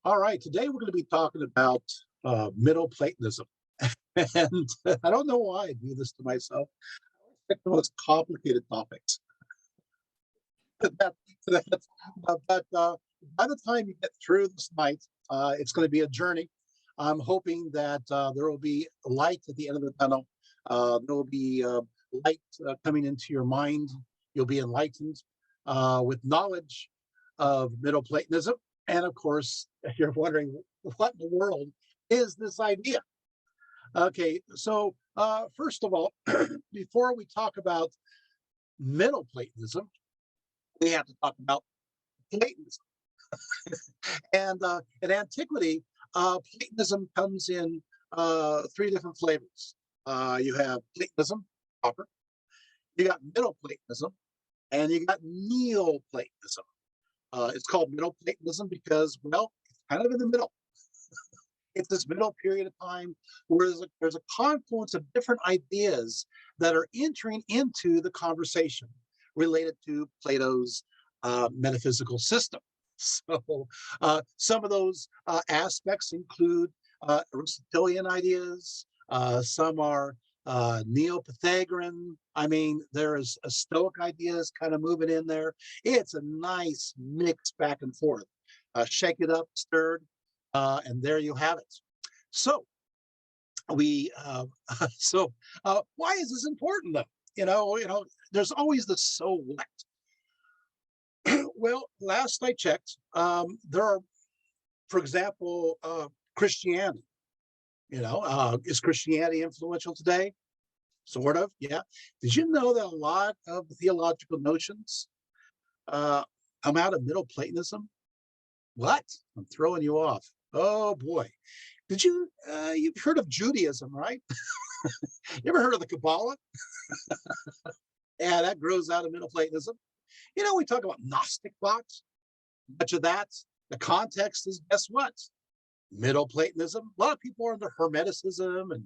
All right, today we're going to be talking about Middle Platonism. And I don't know why I do this to myself. I always pick the most complicated topics. That, that's, but by the time you get through this night, it's going to be a journey. I'm hoping that there will be light at the end of the tunnel. There will be light coming into your mind. You'll be enlightened with knowledge of Middle Platonism. And of course, if you're wondering what in the world is this idea? Okay, so first of all, before we talk about Middle Platonism, we have to talk about Platonism. And in antiquity, Platonism comes in three different flavors. You have Platonism proper, you got Middle Platonism, and you got Neoplatonism. It's called Middle Platonism because, well, it's kind of in the middle. It's this middle period of time where there's a confluence of different ideas that are entering into the conversation related to Plato's metaphysical system. So some of those aspects include Aristotelian ideas. Some are Neo-Pythagorean. I mean, there is a Stoic ideas kind of moving in there. It's a nice mix back and forth. Shake it up, stirred, and there you have it. So we, why is this important though? There's always the so what. Well, last I checked, there are, for example, Christianity. Is Christianity influential today? Sort of, yeah. Did you know that a lot of the theological notions come out of Middle Platonism? What? I'm throwing you off. Oh boy. Did you've heard of Judaism, right? You ever heard of the Kabbalah? Yeah, that grows out of Middle Platonism. We talk about Gnostic thoughts. Much of that, the context is, guess what? Middle Platonism. A lot of people are into Hermeticism and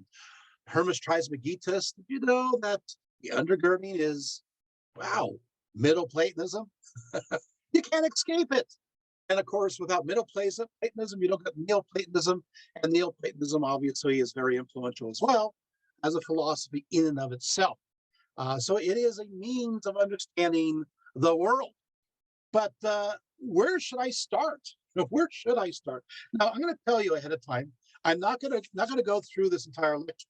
Hermes Trismegistus. Did you know that the undergirding is, wow, Middle Platonism? You can't escape it. And of course, without Middle Platonism, you don't get Neoplatonism. And Neoplatonism obviously is very influential as well as a philosophy in and of itself. So it is a means of understanding the world. But where should I start? Where should I start? Now, I'm going to tell you ahead of time. I'm not going to go through this entire lecture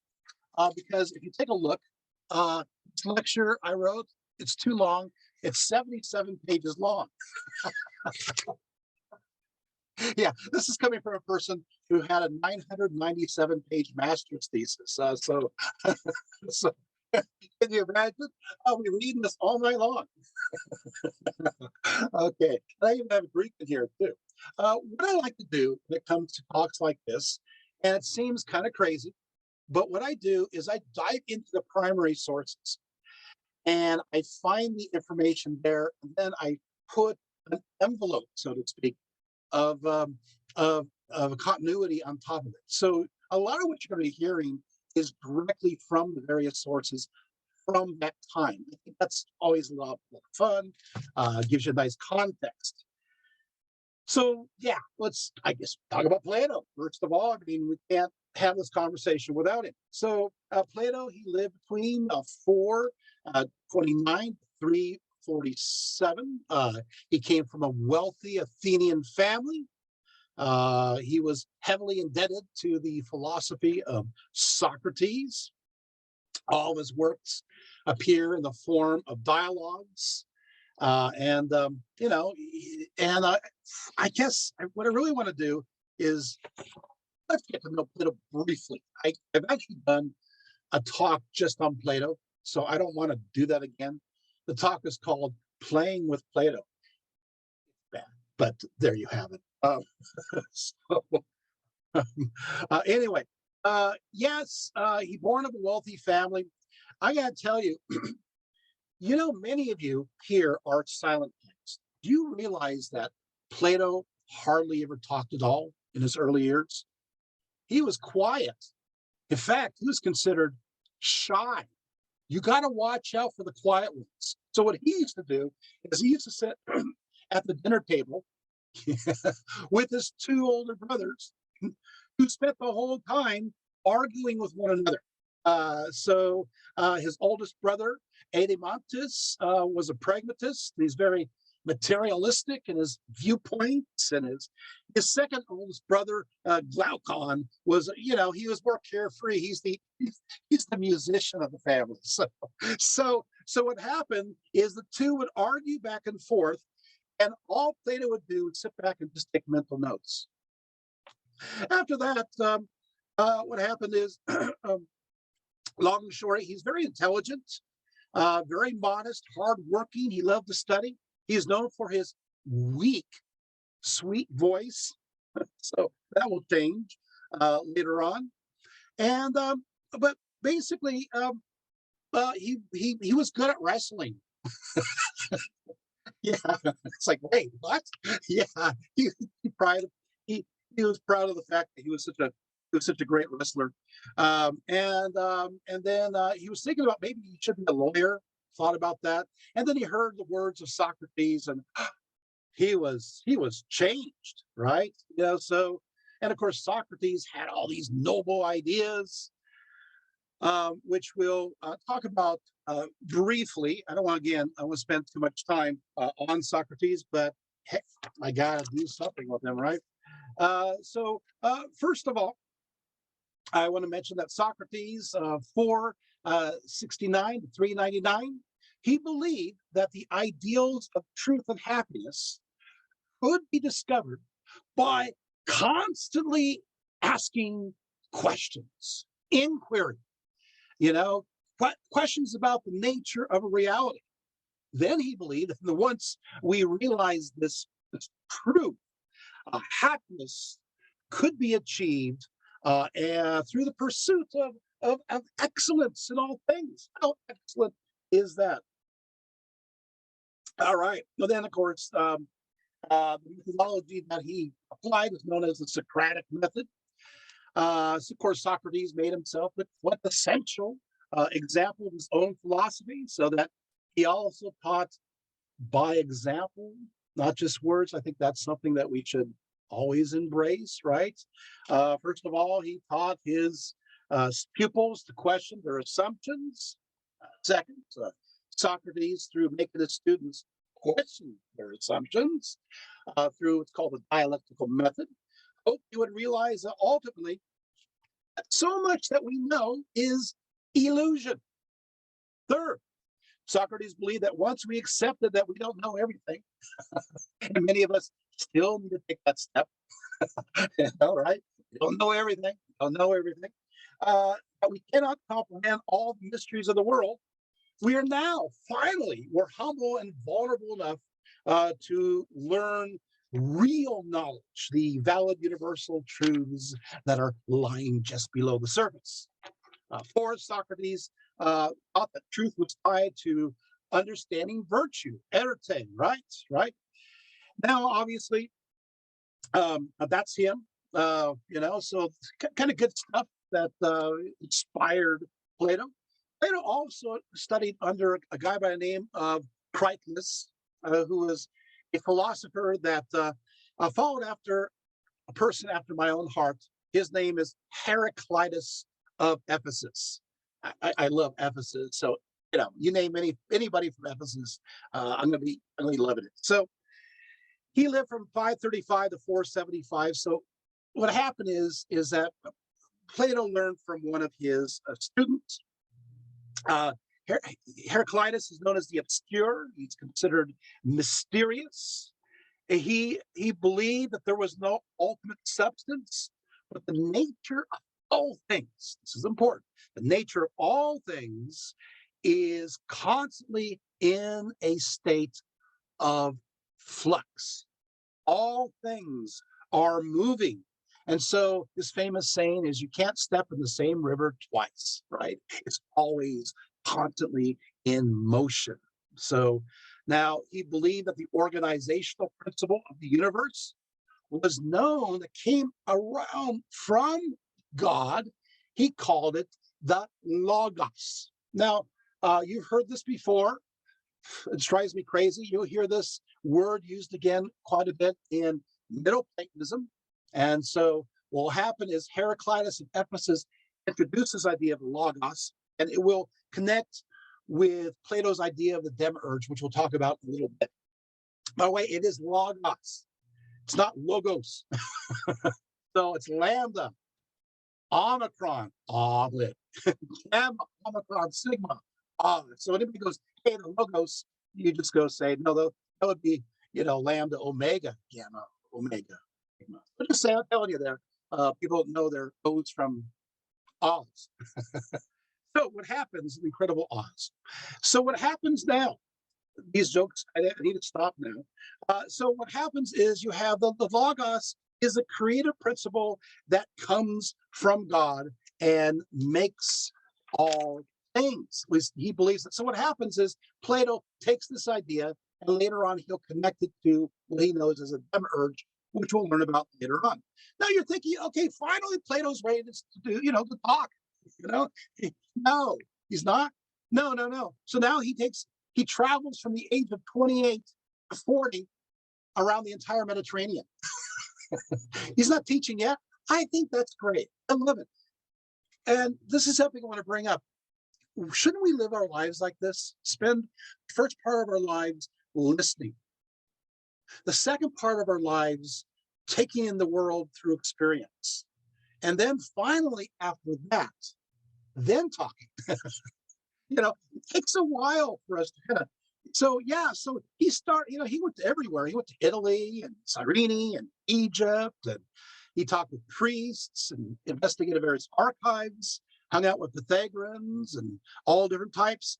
because if you take a look, this lecture I wrote, it's too long. It's 77 pages long. Yeah, this is coming from a person who had a 997-page master's thesis. So can you imagine? I'll be reading this all night long. Okay, and I even have Greek in here too. What I like to do when it comes to talks like this, and it seems kind of crazy, but what I do is I dive into the primary sources and I find the information there, and then I put an envelope, so to speak, of a continuity on top of it. So a lot of what you're going to be hearing is directly from the various sources from that time. I think that's always a lot of fun, gives you a nice context. So yeah, let's, I guess, talk about Plato. First of all, I mean, we can't have this conversation without him. So Plato, he lived between 429 to 347. He came from a wealthy Athenian family. He was heavily indebted to the philosophy of Socrates. All of his works appear in the form of dialogues. I guess what I really want to do is let's get to know Plato briefly. I've actually done a talk just on Plato, so I don't want to do that again. The talk is called Playing with Plato. Bad, but there you have it. Anyway, yes, he born of a wealthy family. I got to tell you, many of you here are silent types. Do you realize that Plato hardly ever talked at all in his early years? He was quiet. In fact, he was considered shy. You got to watch out for the quiet ones. So what he used to do is he used to sit at the dinner table with his two older brothers who spent the whole time arguing with one another. His oldest brother, Adeimantus, was a pragmatist. He's very materialistic in his viewpoints, and his second oldest brother, Glaucon, was, he was more carefree. He's the musician of the family. So what happened is the two would argue back and forth, and all Plato would do was sit back and just take mental notes. After that, what happened is, long and short, he's very intelligent, very modest, hardworking. He loved to study. He is known for his weak, sweet voice. So that will change later on. And but basically, he was good at wrestling. Yeah, it's like, wait, what? Yeah, he was proud of the fact that he was such a great wrestler. And then he was thinking about maybe he should be a lawyer. Thought about that, and then he heard the words of Socrates, and he was changed, right? So, and of course Socrates had all these noble ideas, which we'll talk about briefly. I don't want to spend too much time on Socrates, but heck, I gotta do something with him, right? First of all, I want to mention that Socrates, 469 to 399, he believed that the ideals of truth and happiness could be discovered by constantly asking questions, inquiry, questions about the nature of a reality. Then he believed that once we realize this truth, happiness could be achieved through the pursuit of excellence in all things. How excellent is that? All right. Well, then, of course, the methodology that he applied is known as the Socratic method. So of course, Socrates made himself the quintessential example of his own philosophy, so that he also taught by example, not just words. I think that's something that we should always embrace, right? First of all, he taught his pupils to question their assumptions. Second, Socrates, through making his students question their assumptions through what's called the dialectical method, hoped you would realize that ultimately so much that we know is illusion. Third, Socrates believed that once we accepted that we don't know everything, and many of us still need to take that step, right? We don't know everything, but we cannot comprehend all the mysteries of the world. We are now, finally, we're humble and vulnerable enough to learn real knowledge, the valid universal truths that are lying just below the surface. Fourth, Socrates thought that truth was tied to understanding virtue, arete, right? Now, obviously, that's him, so kind of good stuff that inspired Plato. Plato also studied under a guy by the name of Critylus, who was a philosopher that followed after a person after my own heart. His name is Heraclitus of Ephesus. I love Ephesus, so you name anybody from Ephesus, I'm gonna be loving it. So he lived from 535 to 475. So what happened is that Plato learned from one of his students. Heraclitus is known as the obscure. He's considered mysterious. He believed that there was no ultimate substance, but the nature of all things, this is important, the nature of all things is constantly in a state of flux. All things are moving. And so this famous saying is, you can't step in the same river twice, right? It's always constantly in motion. So now he believed that the organizational principle of the universe was known, that came around from God. He called it the Logos. Now, you've heard this before. it drives me crazy. You'll hear this word used again quite a bit in Middle Platonism. And so what will happen is Heraclitus of Ephesus introduces this idea of the logos, and it will connect with Plato's idea of the demiurge, which we'll talk about in a little bit. By the way, it is logos. It's not logos. So it's lambda, omicron, olive, gamma, omicron, sigma, olive. So when anybody goes, hey, the logos, you just go say, no, that would be, lambda, omega, gamma, omega. Sigma. So just say, I'm telling you there, people know their codes from Oz. So what happens, incredible Oz. So what happens now, these jokes, I need to stop now. So what happens is you have the logos is a creative principle that comes from God and makes all things. At least he believes that. So what happens is Plato takes this idea and later on he'll connect it to what he knows as a demiurge, which we'll learn about later on. Now you're thinking, okay, finally Plato's ready to do, to talk. No, he's not. No. So now he travels from the age of 28 to 40 around the entire Mediterranean. He's not teaching yet. I think that's great. I love it. And this is something I want to bring up. Shouldn't we live our lives like this? Spend the first part of our lives listening. The second part of our lives taking in the world through experience. And then finally, after that, then talking. It takes a while for us to so he he went to everywhere. He went to Italy and Cyrene and Egypt, and he talked with priests and investigated various archives, hung out with Pythagoreans and all different types.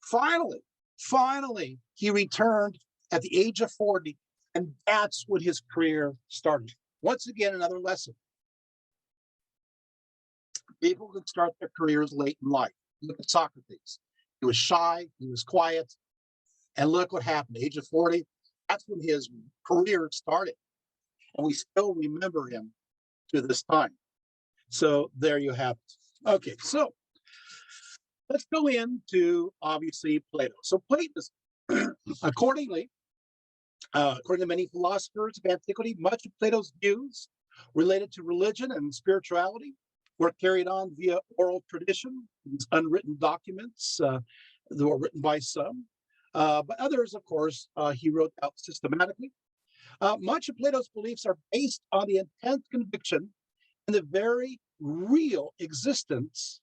Finally, he returned at the age of 40, and that's when his career started. Once again, another lesson. People can start their careers late in life. Look at Socrates. He was shy, he was quiet, and look what happened. Age of 40, that's when his career started. And we still remember him to this time. So there you have it. Okay, so let's go into, obviously, Plato. So Platonism, according to many philosophers of antiquity, much of Plato's views related to religion and spirituality were carried on via oral tradition, these unwritten documents that were written by some. But others, of course, he wrote out systematically. Much of Plato's beliefs are based on the intense conviction in the very real existence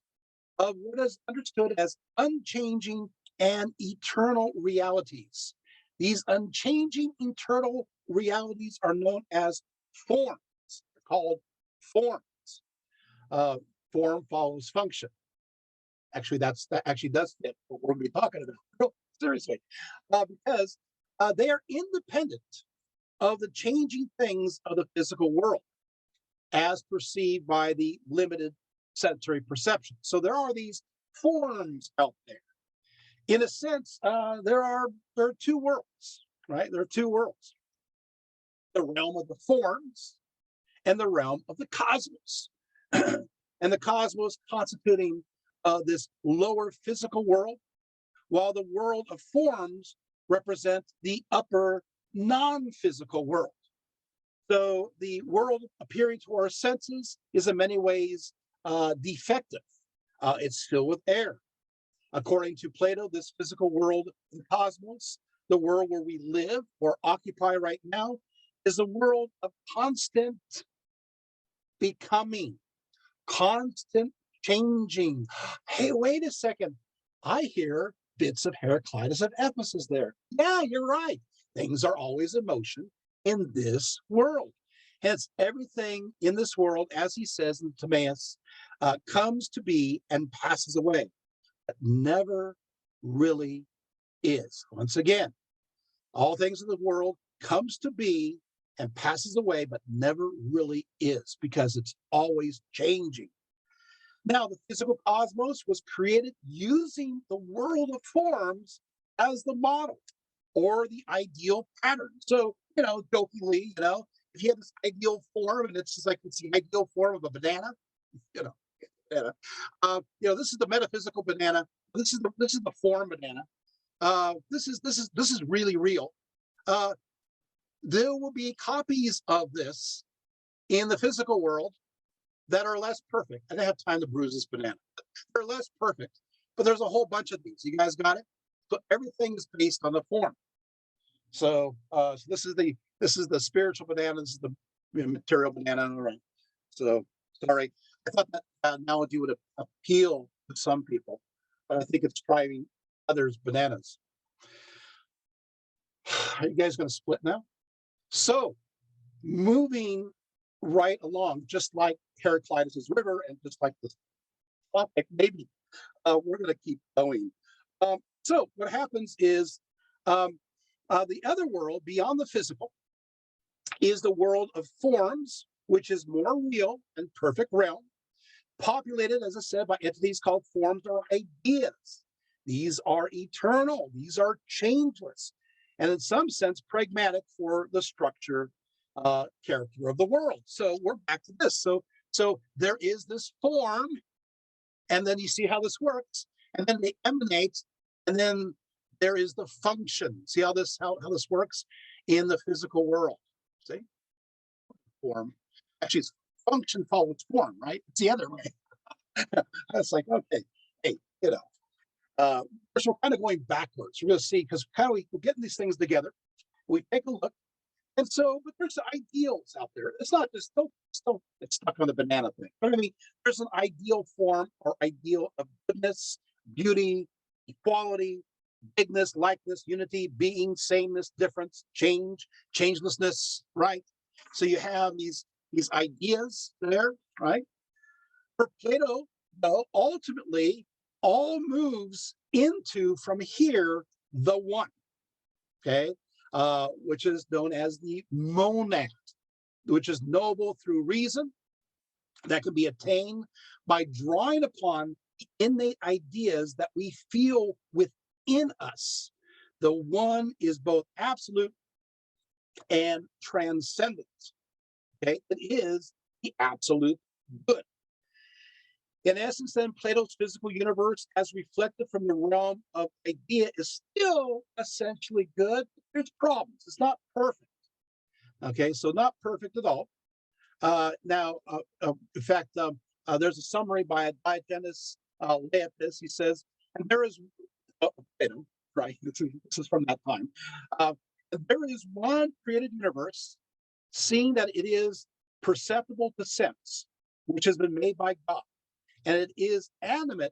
of what is understood as unchanging and eternal realities. These unchanging eternal realities are known as forms. They're called forms. Form follows function. Actually, that actually does fit what we're going to be talking about. Seriously, because they are independent of the changing things of the physical world as perceived by the limited sensory perception. So there are these forms out there. In a sense, there are two worlds, right? There are two worlds. The realm of the forms and the realm of the cosmos. And the cosmos constituting this lower physical world, while the world of forms represents the upper non-physical world. So the world appearing to our senses is in many ways defective. It's filled with air. According to Plato, this physical world, the cosmos, the world where we live or occupy right now, is a world of constant becoming, constant changing. Hey, wait a second. I hear bits of Heraclitus of Ephesus there. Yeah, you're right. Things are always in motion in this world. Hence, everything in this world, as he says in Timaeus, comes to be and passes away, but never really is. Once again, all things in the world comes to be and passes away, but never really is, because it's always changing. Now, the physical cosmos was created using the world of forms as the model or the ideal pattern. So, jokingly, if you have this ideal form and it's just like it's the ideal form of a banana, banana. This is the metaphysical banana. This is the form banana. this is really real. There will be copies of this in the physical world that are less perfect. I don't have time to bruise this banana. They're less perfect, but there's a whole bunch of these. You guys got it? So everything is based on the form. So, so this is the spiritual banana. This is the material banana. All right. So sorry, I thought that analogy would appeal to some people, but I think it's driving others bananas. Are you guys going to split now? So moving right along, just like Heraclitus's river, and just like this topic, maybe we're going to keep going. So what happens is the other world beyond the physical is the world of forms, which is more real and perfect realm, populated, as I said, by entities called forms or ideas. These are eternal. These are changeless, and in some sense pragmatic for the structure, character of the world. So we're back to this. So there is this form, and then you see how this works, and then they emanate, and then there is the function. See how this works in the physical world. See, form. Actually, it's function follows form, right? It's the other way. It's like, okay, hey, first we're kind of going backwards. We're going to see, because kind of we're getting these things together. We take a look, and so, but there's ideals out there. It's not just don't get stuck on the banana thing. But I mean, there's an ideal form or ideal of goodness, beauty, equality, bigness, likeness, unity, being, sameness, difference, change, changelessness, right? So you have these ideas there, right? For Plato, though, ultimately all moves into, from here, the one, okay, which is known as the monad, which is noble through reason, that can be attained by drawing upon the innate ideas that we feel within us. The one is both absolute and transcendent. Okay, it is the absolute good. In essence, then, Plato's physical universe, as reflected from the realm of idea, is still essentially good. There's problems. It's not perfect. Okay, so not perfect at all. In fact, there's a summary by Diogenes Laertius. He says, and there is, Plato, right? This is from that time. There is one created universe, seeing that it is perceptible to sense, which has been made by God. And it is animate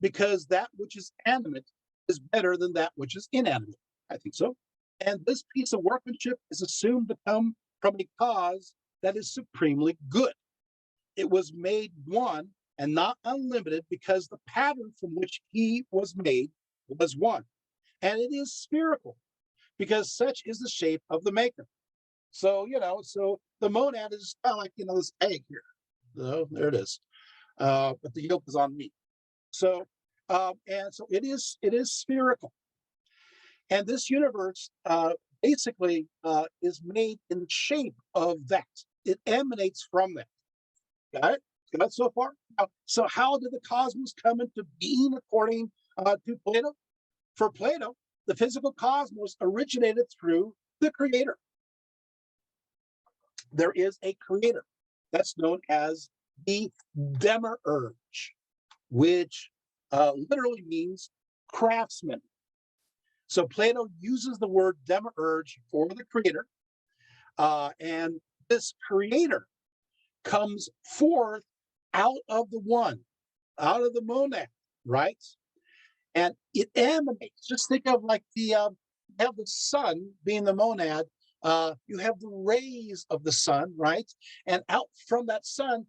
because that which is animate is better than that which is inanimate. I think so. And this piece of workmanship is assumed to come from a cause that is supremely good. It was made one and not unlimited because the pattern from which he was made was one. And it is spherical because such is the shape of the maker. So, so the monad is kind of like, this egg here. So there it is. But the yolk is on me. So, and so it is spherical. And this universe basically is made in the shape of that. It emanates from that. Got it? Got it so far? So how did the cosmos come into being according to Plato? For Plato, the physical cosmos originated through the creator. There is a creator. That's known as the demiurge, which literally means craftsman. So Plato uses the word demiurge for the creator, and this creator comes forth out of the one, out of the monad, right? And it emanates. Just think of like you have the sun being the monad. You have the rays of the sun, right? And out from that sun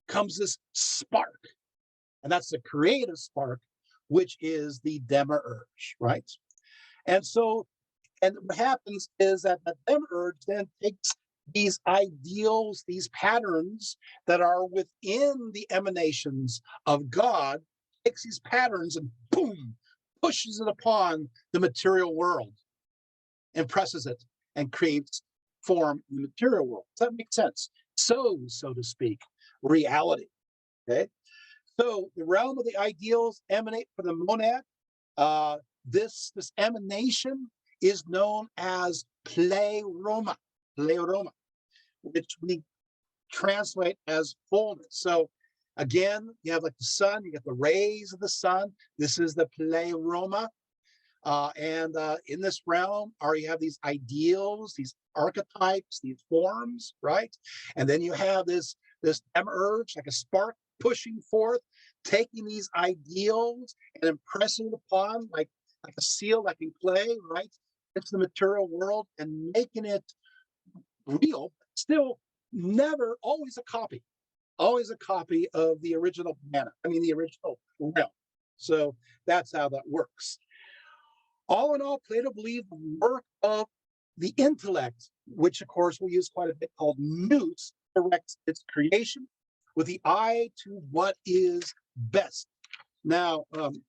comes this spark. And that's the creative spark, which is the demiurge, right? And so, and what happens is that the demiurge then takes these ideals, these patterns that are within the emanations of God, takes these patterns and boom, pushes it upon the material world, impresses it, and creates form in the material world. Does that make sense? So to speak, reality. Okay. So the realm of the ideals emanate from the monad. this emanation is known as pleroma, which we translate as fullness. So again, you have like the sun, you get the rays of the sun. This is the pleroma. And in this realm, you have these ideals, these archetypes, these forms, right? And then you have this emerge, like a spark pushing forth, taking these ideals and impressing it upon, like a seal, like in clay, right? Into the material world and making it real, still never, always a copy of the original manna. I mean, the original realm. So that's how that works. All in all, Plato believed the work of the intellect, which of course we use quite a bit, called nous, directs its creation with the eye to what is best. Now,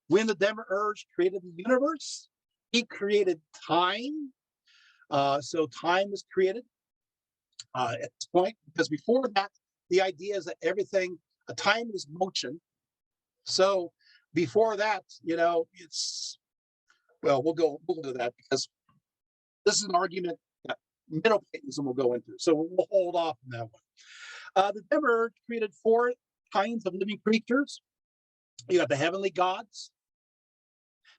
when the Demiurge created the universe, he created time. So time was created at this point, because before that, the idea is that everything, time is motion. So before that, it's, well, we'll go to that because this is an argument that Middle Platonism will go into. So we'll hold off on that one. The Demiurge created 4 kinds of living creatures. You got the heavenly gods.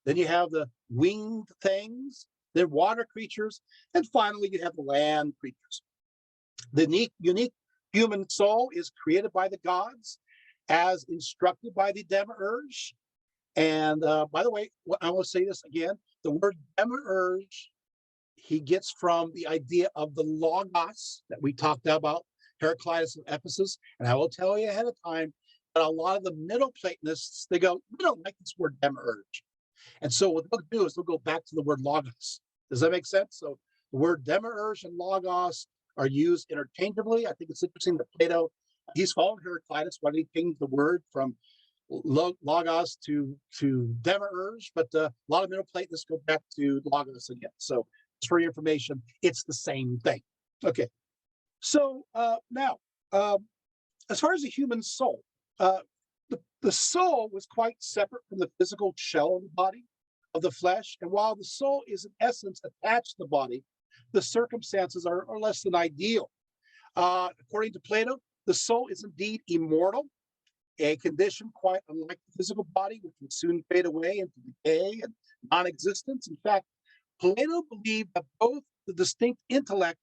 Then you have the winged things, then water creatures, and finally you have the land creatures. The unique human soul is created by the gods as instructed by the Demiurge. And by the way, I will say this again, the word Demiurge, he gets from the idea of the logos that we talked about, Heraclitus of Ephesus. And I will tell you ahead of time that a lot of the Middle Platonists, they go, we don't like this word Demiurge. And so what they'll do is they'll go back to the word logos. Does that make sense? So the word Demiurge and logos are used interchangeably. I think it's interesting that Plato, he's following Heraclitus. Why did he change the word from logos to Demiurge? But a lot of Middle Platonists go back to logos again. So just for your information, it's the same thing. Okay. So now, as far as the human soul, the soul was quite separate from the physical shell of the body, of the flesh. And while the soul is in essence attached to the body, the circumstances are less than ideal. According to Plato, the soul is indeed immortal, a condition quite unlike the physical body, which would soon fade away into decay and non-existence. In fact, Plato believed that both the distinct intellect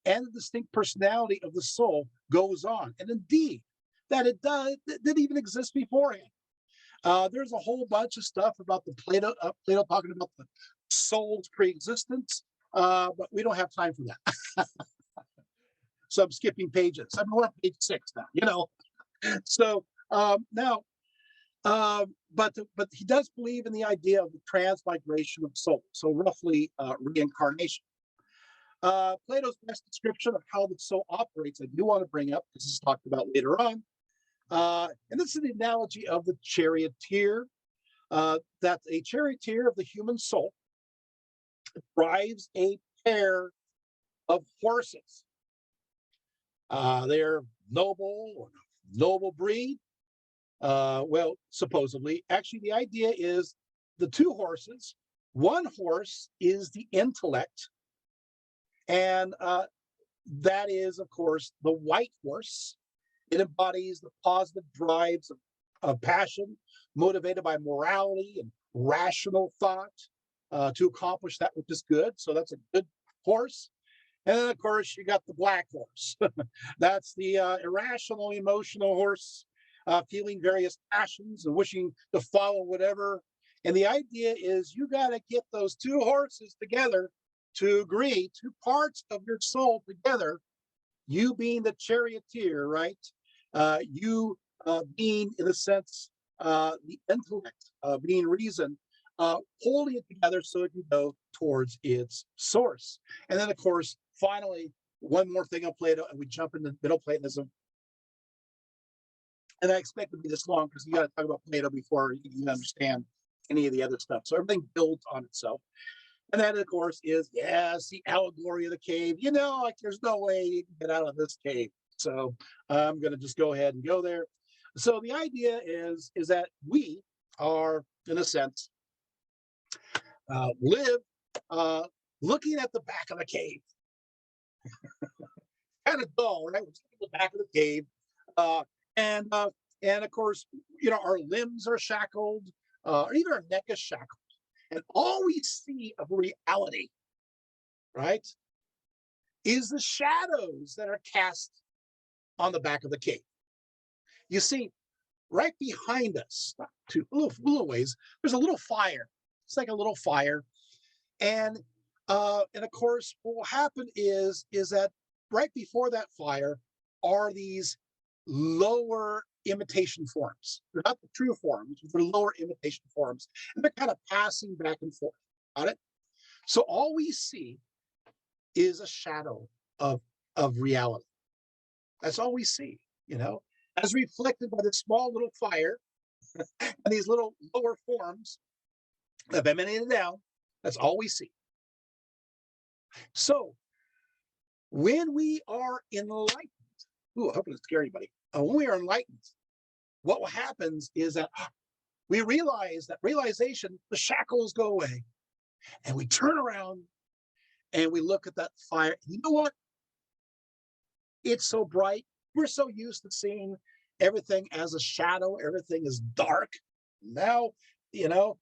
and the distinct personality of the soul goes on, and indeed that it didn't even exist beforehand. There's a whole bunch of stuff about the Plato talking about the soul's pre-existence, but we don't have time for that. So I'm skipping pages. We're on page 6 now, So now, but he does believe in the idea of the transmigration of soul, so roughly reincarnation. Plato's best description of how the soul operates, I do want to bring up, this is talked about later on. And this is the analogy of the charioteer, that a charioteer of the human soul drives a pair of horses. They're noble breed. Well, supposedly. Actually, the idea is the 2 horses. One horse is the intellect, and that is, of course, the white horse. It embodies the positive drives of passion, motivated by morality and rational thought to accomplish that which is good. So that's a good horse. And then, of course, you got the black horse. That's the irrational, emotional horse, feeling various passions and wishing to follow whatever. And the idea is you got to get those 2 horses together to agree, 2 parts of your soul together, you being the charioteer, right? You being, in a sense, the intellect, being reason, holding it together so it can go towards its source. And then, of course, finally, one more thing on Plato, and we jump into Middle Platonism. And I expect it to be this long because you got to talk about Plato before you can understand any of the other stuff. So everything builds on itself. And that, of course, is, yes, the allegory of the cave. Like there's no way you can get out of this cave. So I'm going to just go ahead and go there. So the idea is that we are, in a sense, live looking at the back of the cave. Kind of dull, right? We're looking at the back of the cave. And of course, our limbs are shackled, or even our neck is shackled. And all we see of reality, right, is the shadows that are cast on the back of the cave. You see, right behind us, a little ways, there's a little fire. It's like a little fire. And of course, what will happen is that right before that fire are these lower imitation forms. They're not the true forms, they're lower imitation forms. And they're kind of passing back and forth. Got it? So all we see is a shadow of reality. That's all we see, as reflected by this small little fire and these little lower forms that emanated down. That's all we see. So when we are enlightened, I hope it doesn't scare anybody. When we are enlightened, what happens is that we realize that realization, the shackles go away, and we turn around and we look at that fire. You know what? It's so bright. We're so used to seeing everything as a shadow. Everything is dark. Now, now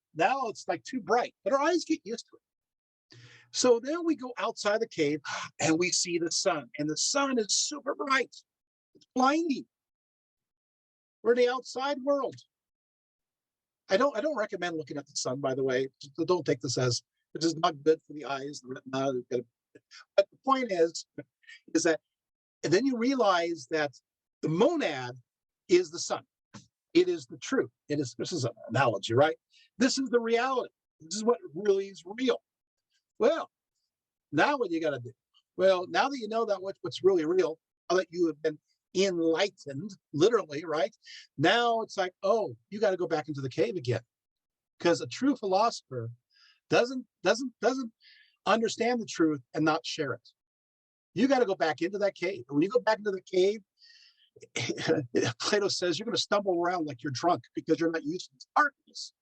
it's like too bright, but our eyes get used to it. So then we go outside the cave and we see the sun, and the sun is super bright. It's blinding. We're in the outside world. I don't recommend looking at the sun, by the way. Don't take this as it is not good for the eyes, the retina. But the point is that and then you realize that the monad is the sun. It is the truth. This is an analogy, right? This is the reality. This is what really is real. Well, now what you got to do? Well, now that you know that what's really real, now that you have been enlightened, literally, right? Now it's like, oh, you got to go back into the cave again, because a true philosopher doesn't understand the truth and not share it. You got to go back into that cave. When you go back into the cave, Plato says you're going to stumble around like you're drunk because you're not used to darkness.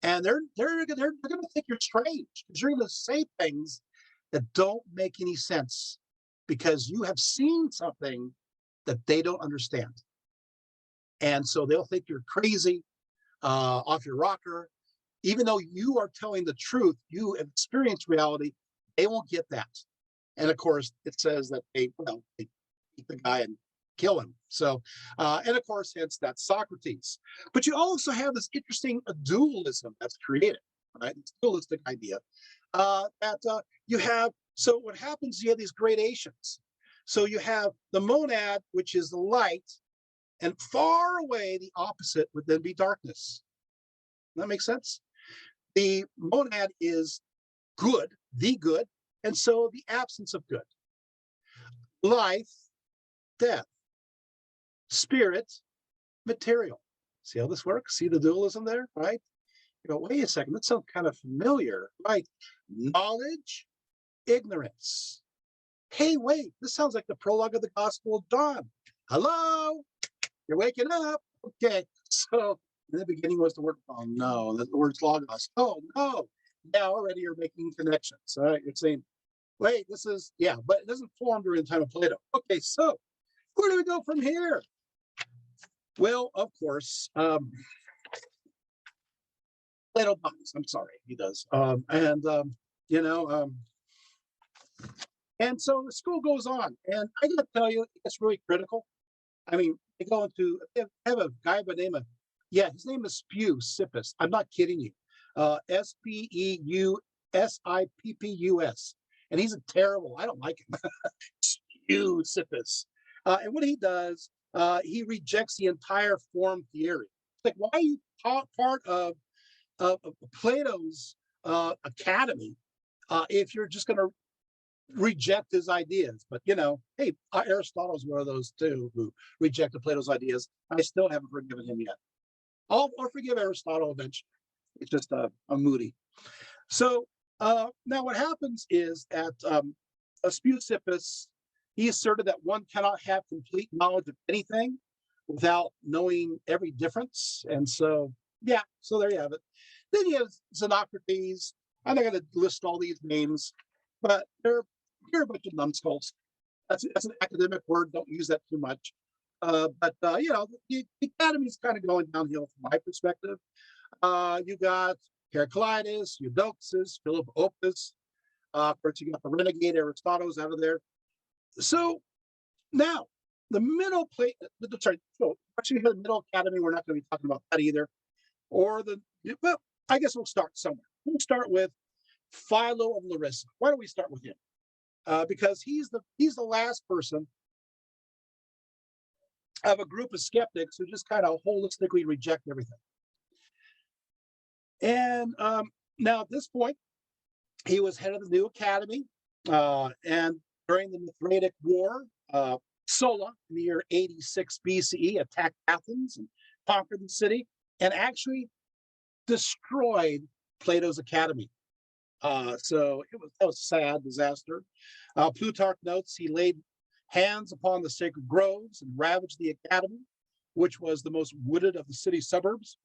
And they're going to think you're strange, because you're going to say things that don't make any sense because you have seen something that they don't understand. And so they'll think you're crazy, off your rocker. Even though you are telling the truth, you have experienced reality, they won't get that. And of course, it says that they eat the guy and kill him. So, and of course, hence that's Socrates. But you also have this interesting dualism that's created, right? This dualistic idea that you have. So what happens? You have these gradations. So you have the monad, which is the light, and far away, the opposite would then be darkness. Does that make sense? The monad is good, the good, and so the absence of good. Life, death. Spirit, material. See how this works? See the dualism there, right? You go, wait a second, that sounds kind of familiar, right? Knowledge, ignorance. Hey, wait, this sounds like the prologue of the Gospel of John. Hello, you're waking up. Okay, so in the beginning was the word, oh no, the word's logos. Oh no, now already you're making connections. All right, you're saying, wait, this is, yeah, but it doesn't form during the time of Plato. Okay, so where do we go from here? Well, of course, Plato dies. I'm sorry, he does. And so the school goes on. And I got to tell you, it's really critical. I mean, they have a guy by the name of, his name is Sippus. I'm not kidding you. Speusippus. And he's a terrible, I don't like him. Sippus. And what he does, he rejects the entire form theory. It's like, why are you part of Plato's academy if you're just going to reject his ideas? But, hey, Aristotle's one of those too who rejected Plato's ideas. I still haven't forgiven him yet. I'll forgive Aristotle eventually. It's just a moody. So now what happens is that Speusippus, he asserted that one cannot have complete knowledge of anything without knowing every difference. And so, so there you have it. Then you have Xenocrates. I'm not going to list all these names, but they're a bunch of numbskulls. That's an academic word. Don't use that too much. But the academy's kind of going downhill from my perspective. You got Heraclitus, Eudoxus, Philip Opus. Of course, you got the renegade Aristotle's out of there. So now the Middle Platonist, sorry, so actually the Middle Academy, we're not going to be talking about that either. Well, I guess we'll start somewhere. We'll start with Philo of Larissa. Why don't we start with him? Because he's the last person of a group of skeptics who just kind of holistically reject everything. And now at this point, he was head of the new academy, and during the Mithridatic War, Sulla, in the year 86 BCE, attacked Athens and conquered the city, and actually destroyed Plato's academy. So that was a sad disaster. Plutarch notes he laid hands upon the sacred groves and ravaged the academy, which was the most wooded of the city suburbs,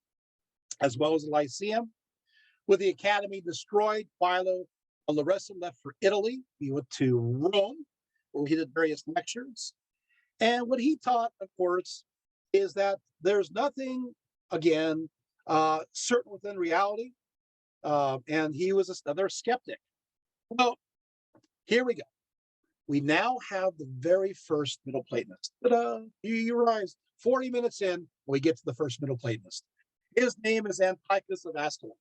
as well as the Lyceum. With the academy destroyed, Philo of Larissa left for Italy. He went to Rome, where he did various lectures. And what he taught, of course, is that there's nothing, again, certain within reality. And he was another skeptic. Well, here we go. We now have the very first Middle Platonist. Ta-da! You realize 40 minutes in, we get to the first Middle Platonist. His name is Antiochus of Ascalon.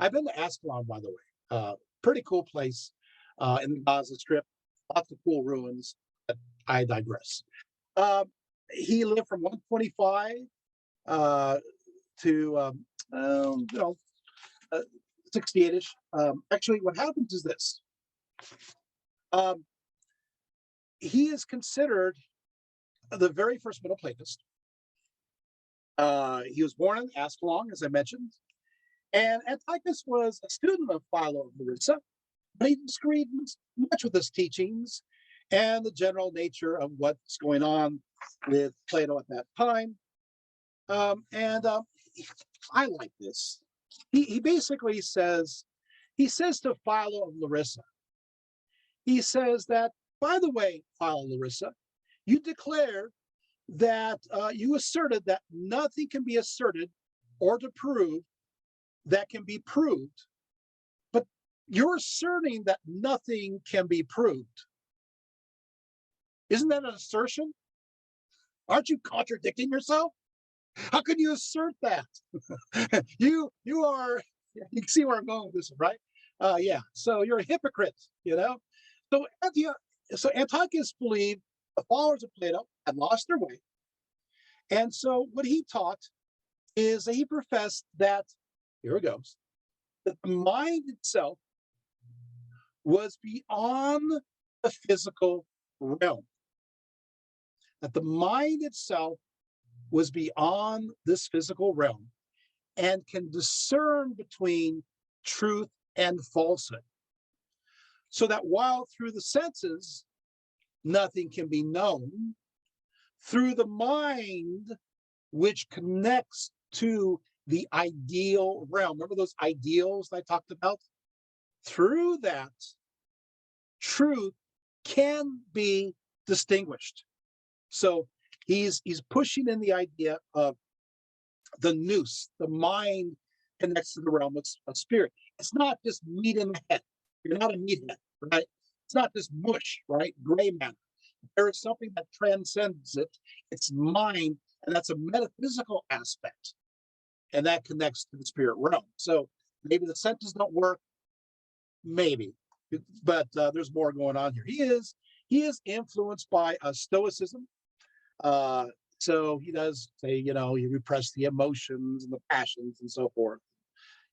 I've been to Ascalon, by the way. Pretty cool place in the Gaza Strip. Lots of cool ruins. But I digress. He lived from 125 to 68-ish. Actually, what happens is this. He is considered the very first Middle Platonist. He was born in Ascalon, as I mentioned, and Antiochus was a student of Philo of Larissa, but he disagreed much with his teachings and the general nature of what's going on with Plato at that time. I like this. He basically says to Philo of Larissa, he says that, by the way, Philo of Larissa, you declare that you asserted that nothing can be asserted or to prove that can be proved, but you're asserting that nothing can be proved. Isn't that an assertion? Aren't you contradicting yourself? How can you assert that? you are, you can see where I'm going with this, right? Yeah, so you're a hypocrite, you know? So Antiochus believed the followers of Plato had lost their way. And so what he taught is that he professed that, here it goes, that the mind itself was beyond the physical realm. That the mind itself was beyond this physical realm and can discern between truth and falsehood. So that while through the senses, nothing can be known, through the mind, which connects to the ideal realm. Remember those ideals I talked about? Through that, truth can be distinguished. So he's pushing in the idea of the nous, the mind connects to the realm of spirit. It's not just meat in the head. You're not a meathead, right? It's not just mush, right? Gray matter. There is something that transcends it. It's mind, and that's a metaphysical aspect. And that connects to the spirit realm. So maybe the senses don't work, maybe, but there's more going on here. He is influenced by Stoicism. So he does say, you repress the emotions and the passions and so forth,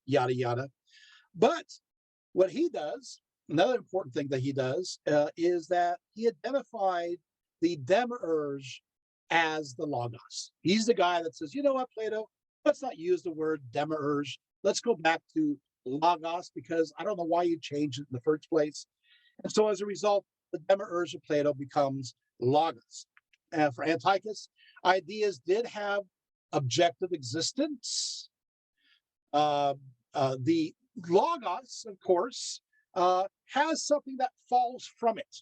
yada, yada. But what he does, another important thing that he does, is that he identified the demiurge as the logos. He's the guy that says, you know what, Plato, let's not use the word demiurge. Let's go back to logos, because I don't know why you changed it in the first place. And so as a result, the demiurge of Plato becomes logos. And for Antiochus, ideas did have objective existence, The logos, of course, has something that falls from it.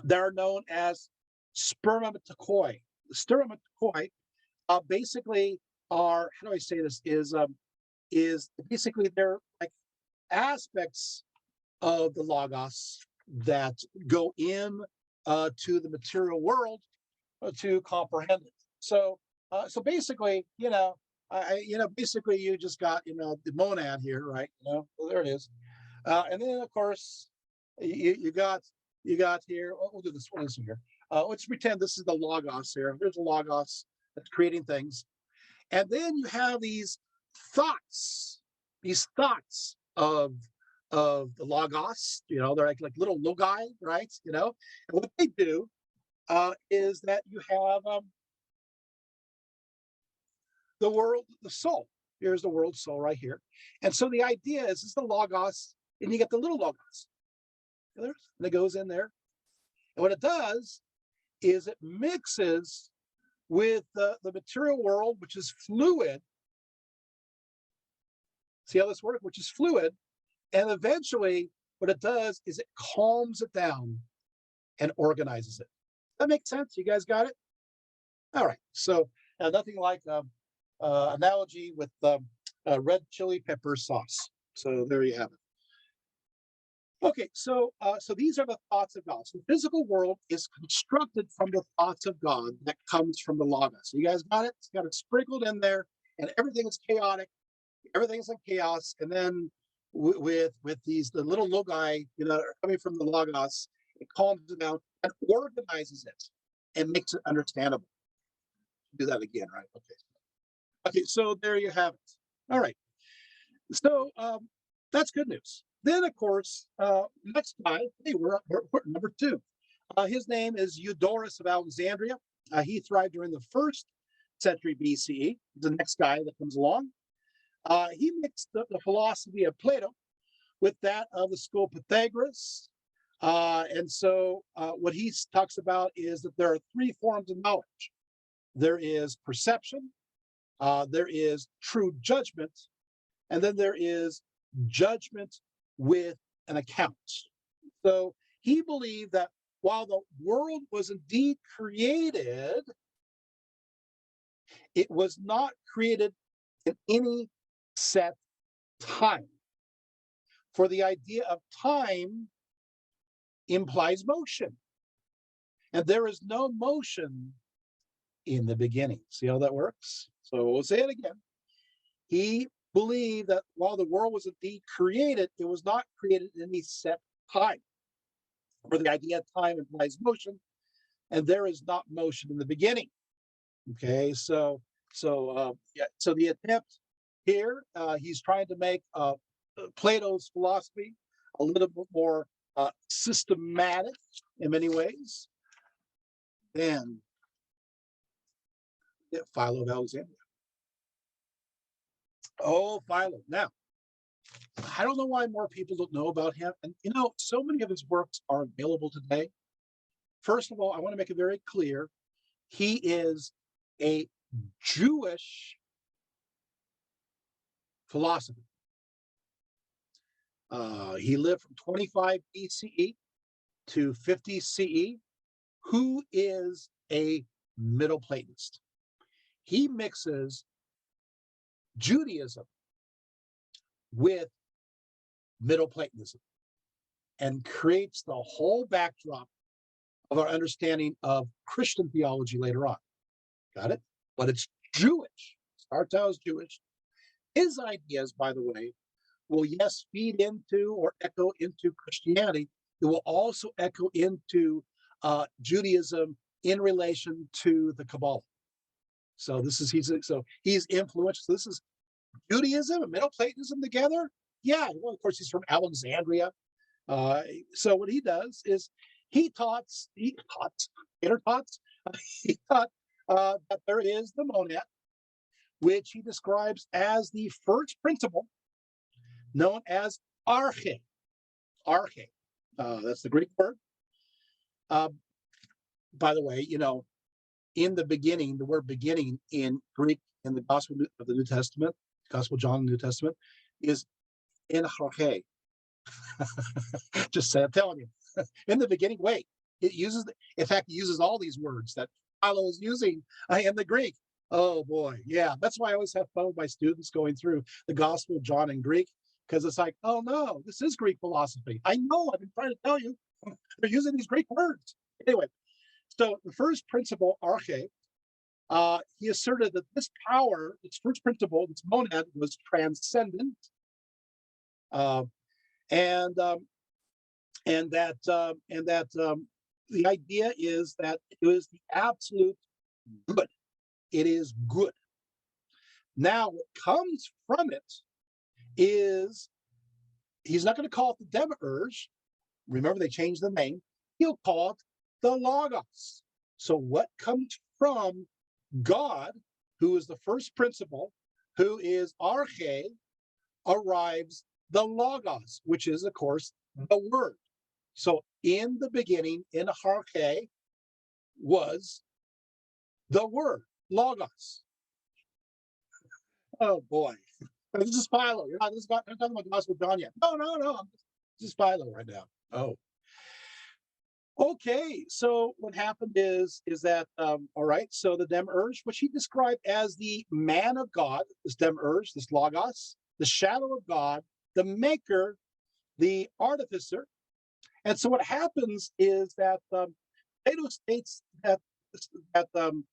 They're known as spermatomycoi. Spermatomycoi basically are, how do I say this, is basically they're like aspects of the logos that go in to the material world to comprehend it. So basically, basically you just got, the monad here, right? Well, there it is. And then of course you got here. We'll do this one here. Let's pretend this is the logos here. There's a logos that's creating things, and then you have these thoughts of the logos. They're like little logi, right? And what they do is that you have the world, the soul. Here's the world soul right here. And so the idea is the logos, and you get the little logos. And it goes in there. And what it does is it mixes with the material world, which is fluid. See how this works? Which is fluid. And eventually what it does is it calms it down and organizes it. That makes sense? You guys got it? All right. So nothing like analogy with red chili pepper sauce. So there you have it. Okay, so these are the thoughts of God. So the physical world is constructed from the thoughts of God that comes from the logos. So you guys got it? It's got it sprinkled in there, and everything is chaotic. Everything's in chaos, and then with the little logi, coming from the logos, it calms it down and organizes it and makes it understandable. Do that again, right? Okay, so there you have it. All right. So that's good news. Then, of course, next guy, hey, we're number 2. His name is Eudorus of Alexandria. He thrived during the 1st century BCE. The next guy that comes along. He mixed the philosophy of Plato with that of the school of Pythagoras. And so what he talks about is that there are 3 forms of knowledge. There is perception, there is true judgment, and then there is judgment with an account. So he believed that while the world was indeed created, it was not created in any set time. For the idea of time implies motion, and there is no motion in the beginning. See how that works? So we'll say it again. He believed that while the world was indeed created, it was not created in any set time. For the idea of time implies motion, and there is not motion in the beginning. Okay, so the attempt here, he's trying to make Plato's philosophy a little bit more systematic in many ways than Philo of Alexandria. Oh, Philo. Now, I don't know why more people don't know about him. And, so many of his works are available today. First of all, I want to make it very clear. He is a Jewish philosopher. He lived from 25 BCE to 50 CE. Who is a Middle Platonist? He mixes Judaism with Middle Platonism and creates the whole backdrop of our understanding of Christian theology later on. Got it? But it's Jewish. Starts out as Jewish. His ideas, by the way, will yes feed into or echo into Christianity. It will also echo into Judaism in relation to the Kabbalah. So he's influential. So this is Judaism and Middle Platonism together. Yeah, well, of course he's from Alexandria. So what he does is he taught that there is the monad, which he describes as the first principle, known as arche. Arche. That's the Greek word. By the way, in the beginning, the word beginning in Greek in the Gospel of the New Testament Gospel of John in the New Testament, is in arche. Just say, I'm telling you, in the beginning. Wait, it uses, in fact, it uses all these words that Philo is using in the Greek. Oh boy, yeah. That's why I always have fun with my students going through the Gospel of John in Greek, because it's like, oh no, this is Greek philosophy. I know, I've been trying to tell you, they're using these Greek words. Anyway, so the first principle, arche, he asserted that this power, its first principle, its monad, was transcendent, uh, and that the idea is that it was the absolute good. It is good. Now, what comes from it is, he's not going to call it the demiurge. Remember, they changed the name. He'll call it the logos. So what comes from God, who is the first principle, who is arche, arrives the logos, which is, of course, the word. So in the beginning, in arche, was the word, logos. Oh boy. This is Philo. You're not, this is not, I'm talking about Gospel of John yet. No. This is Philo right now. Oh. Okay, so what happened is that, all right, so the demiurge, which he described as the man of God, this demiurge, this logos, the shadow of God, the maker, the artificer. And so what happens is that Plato states that the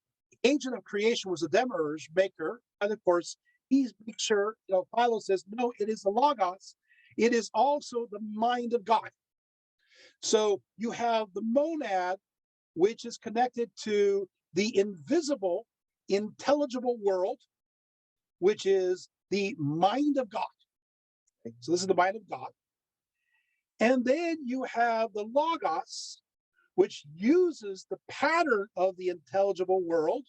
agent of creation was the demiurge, maker, and of course, he's makes sure, Philo says, no, it is the logos. It is also the mind of God. So you have the monad, which is connected to the invisible, intelligible world, which is the mind of God. Okay, so this is the mind of God. And then you have the logos, which uses the pattern of the intelligible world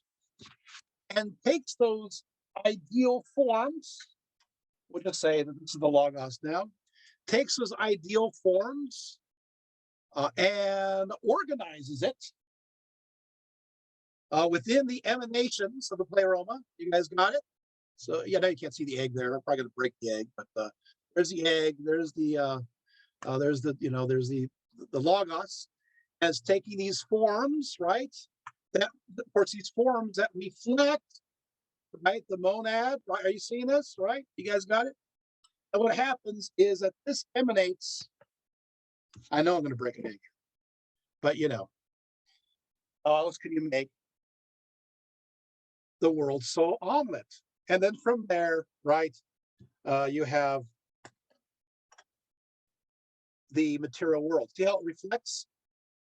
and takes those ideal forms. We'll just say that this is the logos now, takes those ideal forms and organizes it within the emanations of the pleroma. You guys got it? So, yeah, now you can't see the egg there. I'm probably going to break the egg, but there's the egg. There's the logos as taking these forms, right? That, of course, these forms that reflect, right? The monad, right? Are you seeing this, right? You guys got it? And what happens is that this emanates, I know I'm going to break an egg, but how else can you make the world so omelet? And then from there, right, you have the material world. See how it reflects?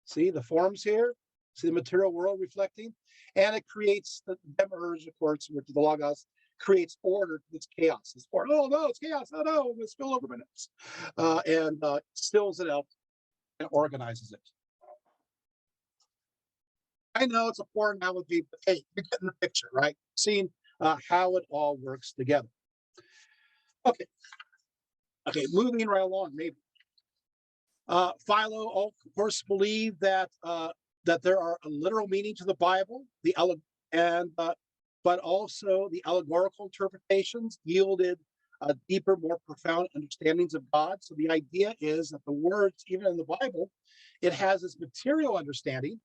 See the forms here? See the material world reflecting? And it creates the demiurge, of course, which is the logos, creates order to this chaos. It's order. Oh no, it's chaos. Oh no, it's spill over minutes. And stills it out and organizes it. I know it's a poor analogy, but hey, you're getting the picture, right? Seeing how it all works together. Okay, moving right along, maybe. Philo, of course, believed that that there are a literal meaning to the Bible, but also the allegorical interpretations yielded deeper, more profound understandings of God. So the idea is that the words, even in the Bible, it has its material understanding,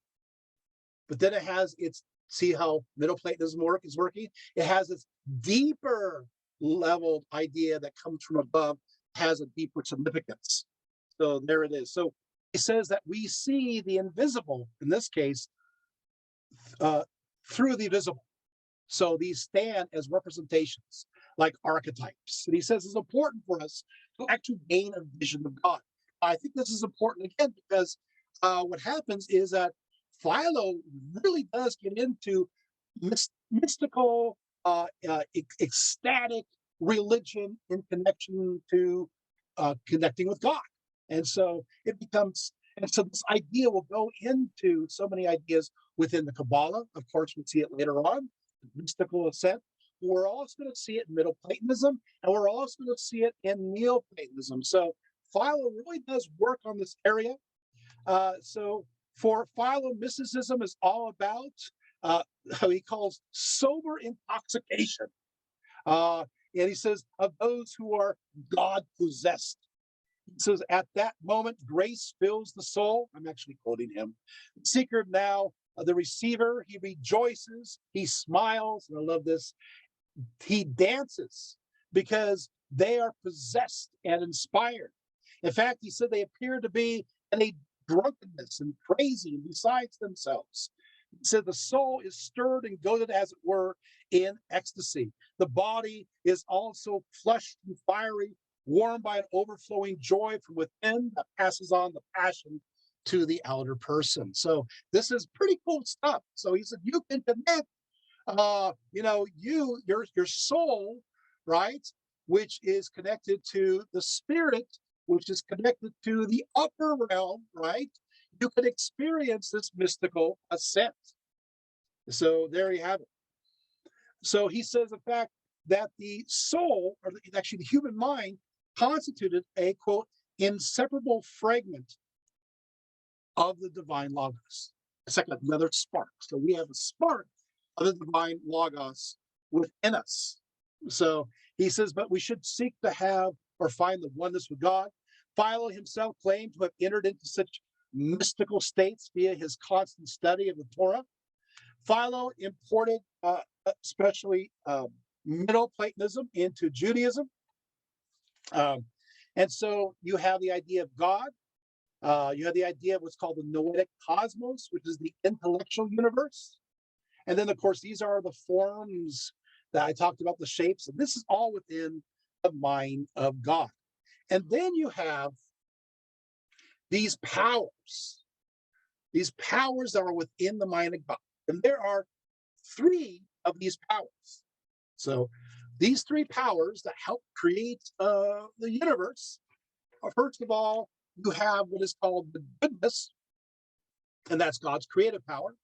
but then it has its, see how Middle Platonism is working? It has its deeper leveled idea that comes from above, has a deeper significance. So there it is. So he says that we see the invisible, in this case, through the visible. So these stand as representations, like archetypes. And he says it's important for us to actually gain a vision of God. I think this is important again because what happens is that Philo really does get into mystical, ecstatic religion in connection to connecting with God. And so it becomes, and so this idea will go into so many ideas within the Kabbalah. Of course, we'll see it later on, the mystical ascent. We're also going to see it in Middle Platonism, and we're also going to see it in Neoplatonism. So Philo really does work on this area. So for Philo, mysticism is all about how he calls sober intoxication. And he says, of those who are God possessed. He says, at that moment, grace fills the soul. I'm actually quoting him. The seeker now, the receiver, he rejoices, he smiles, and I love this. He dances because they are possessed and inspired. In fact, he said they appear to be in a drunkenness and crazy and besides themselves. He said the soul is stirred and goaded, as it were, in ecstasy. The body is also flushed and fiery, warmed by an overflowing joy from within that passes on the passion to the outer person. So this is pretty cool stuff. So he said you can connect, your soul, right, which is connected to the spirit, which is connected to the upper realm, right? You can experience this mystical ascent. So there you have it. So he says, in fact, that the soul, or actually the human mind, constituted a, quote, inseparable fragment of the divine logos. It's like another spark. So we have a spark of the divine logos within us. So he says, but we should seek to have or find the oneness with God. Philo himself claimed to have entered into such mystical states via his constant study of the Torah. Philo imported especially Middle Platonism into Judaism. And so you have the idea of God. You have the idea of what's called the noetic cosmos, which is the intellectual universe. And then, of course, these are the forms that I talked about, the shapes. And this is all within the mind of God. And then you have these powers that are within the mind of God. And there are three of these powers. So these three powers that help create the universe, first of all, you have what is called the goodness, and that's God's creative power.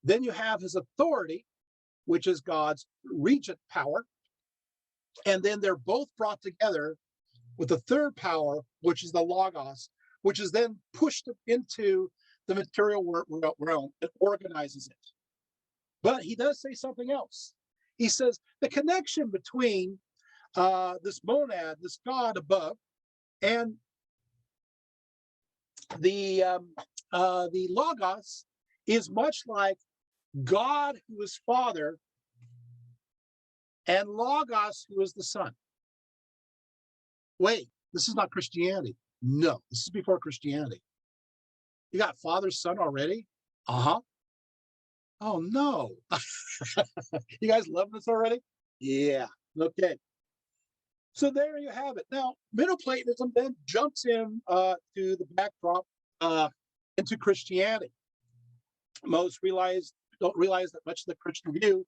Then you have his authority, which is God's regent power. And then they're both brought together with the third power, which is the logos, which is then pushed into the material realm and organizes it. But he does say something else. He says the connection between this monad, this God above, and the logos is much like God, who is Father, and logos, who is the Son. Wait, this is not Christianity. No, this is before Christianity. You got Father, Son already? Uh-huh. Oh, no. You guys love this already? Yeah. Okay. So there you have it. Now, Middle Platonism then jumps in to the backdrop into Christianity. Most don't realize that much of the Christian view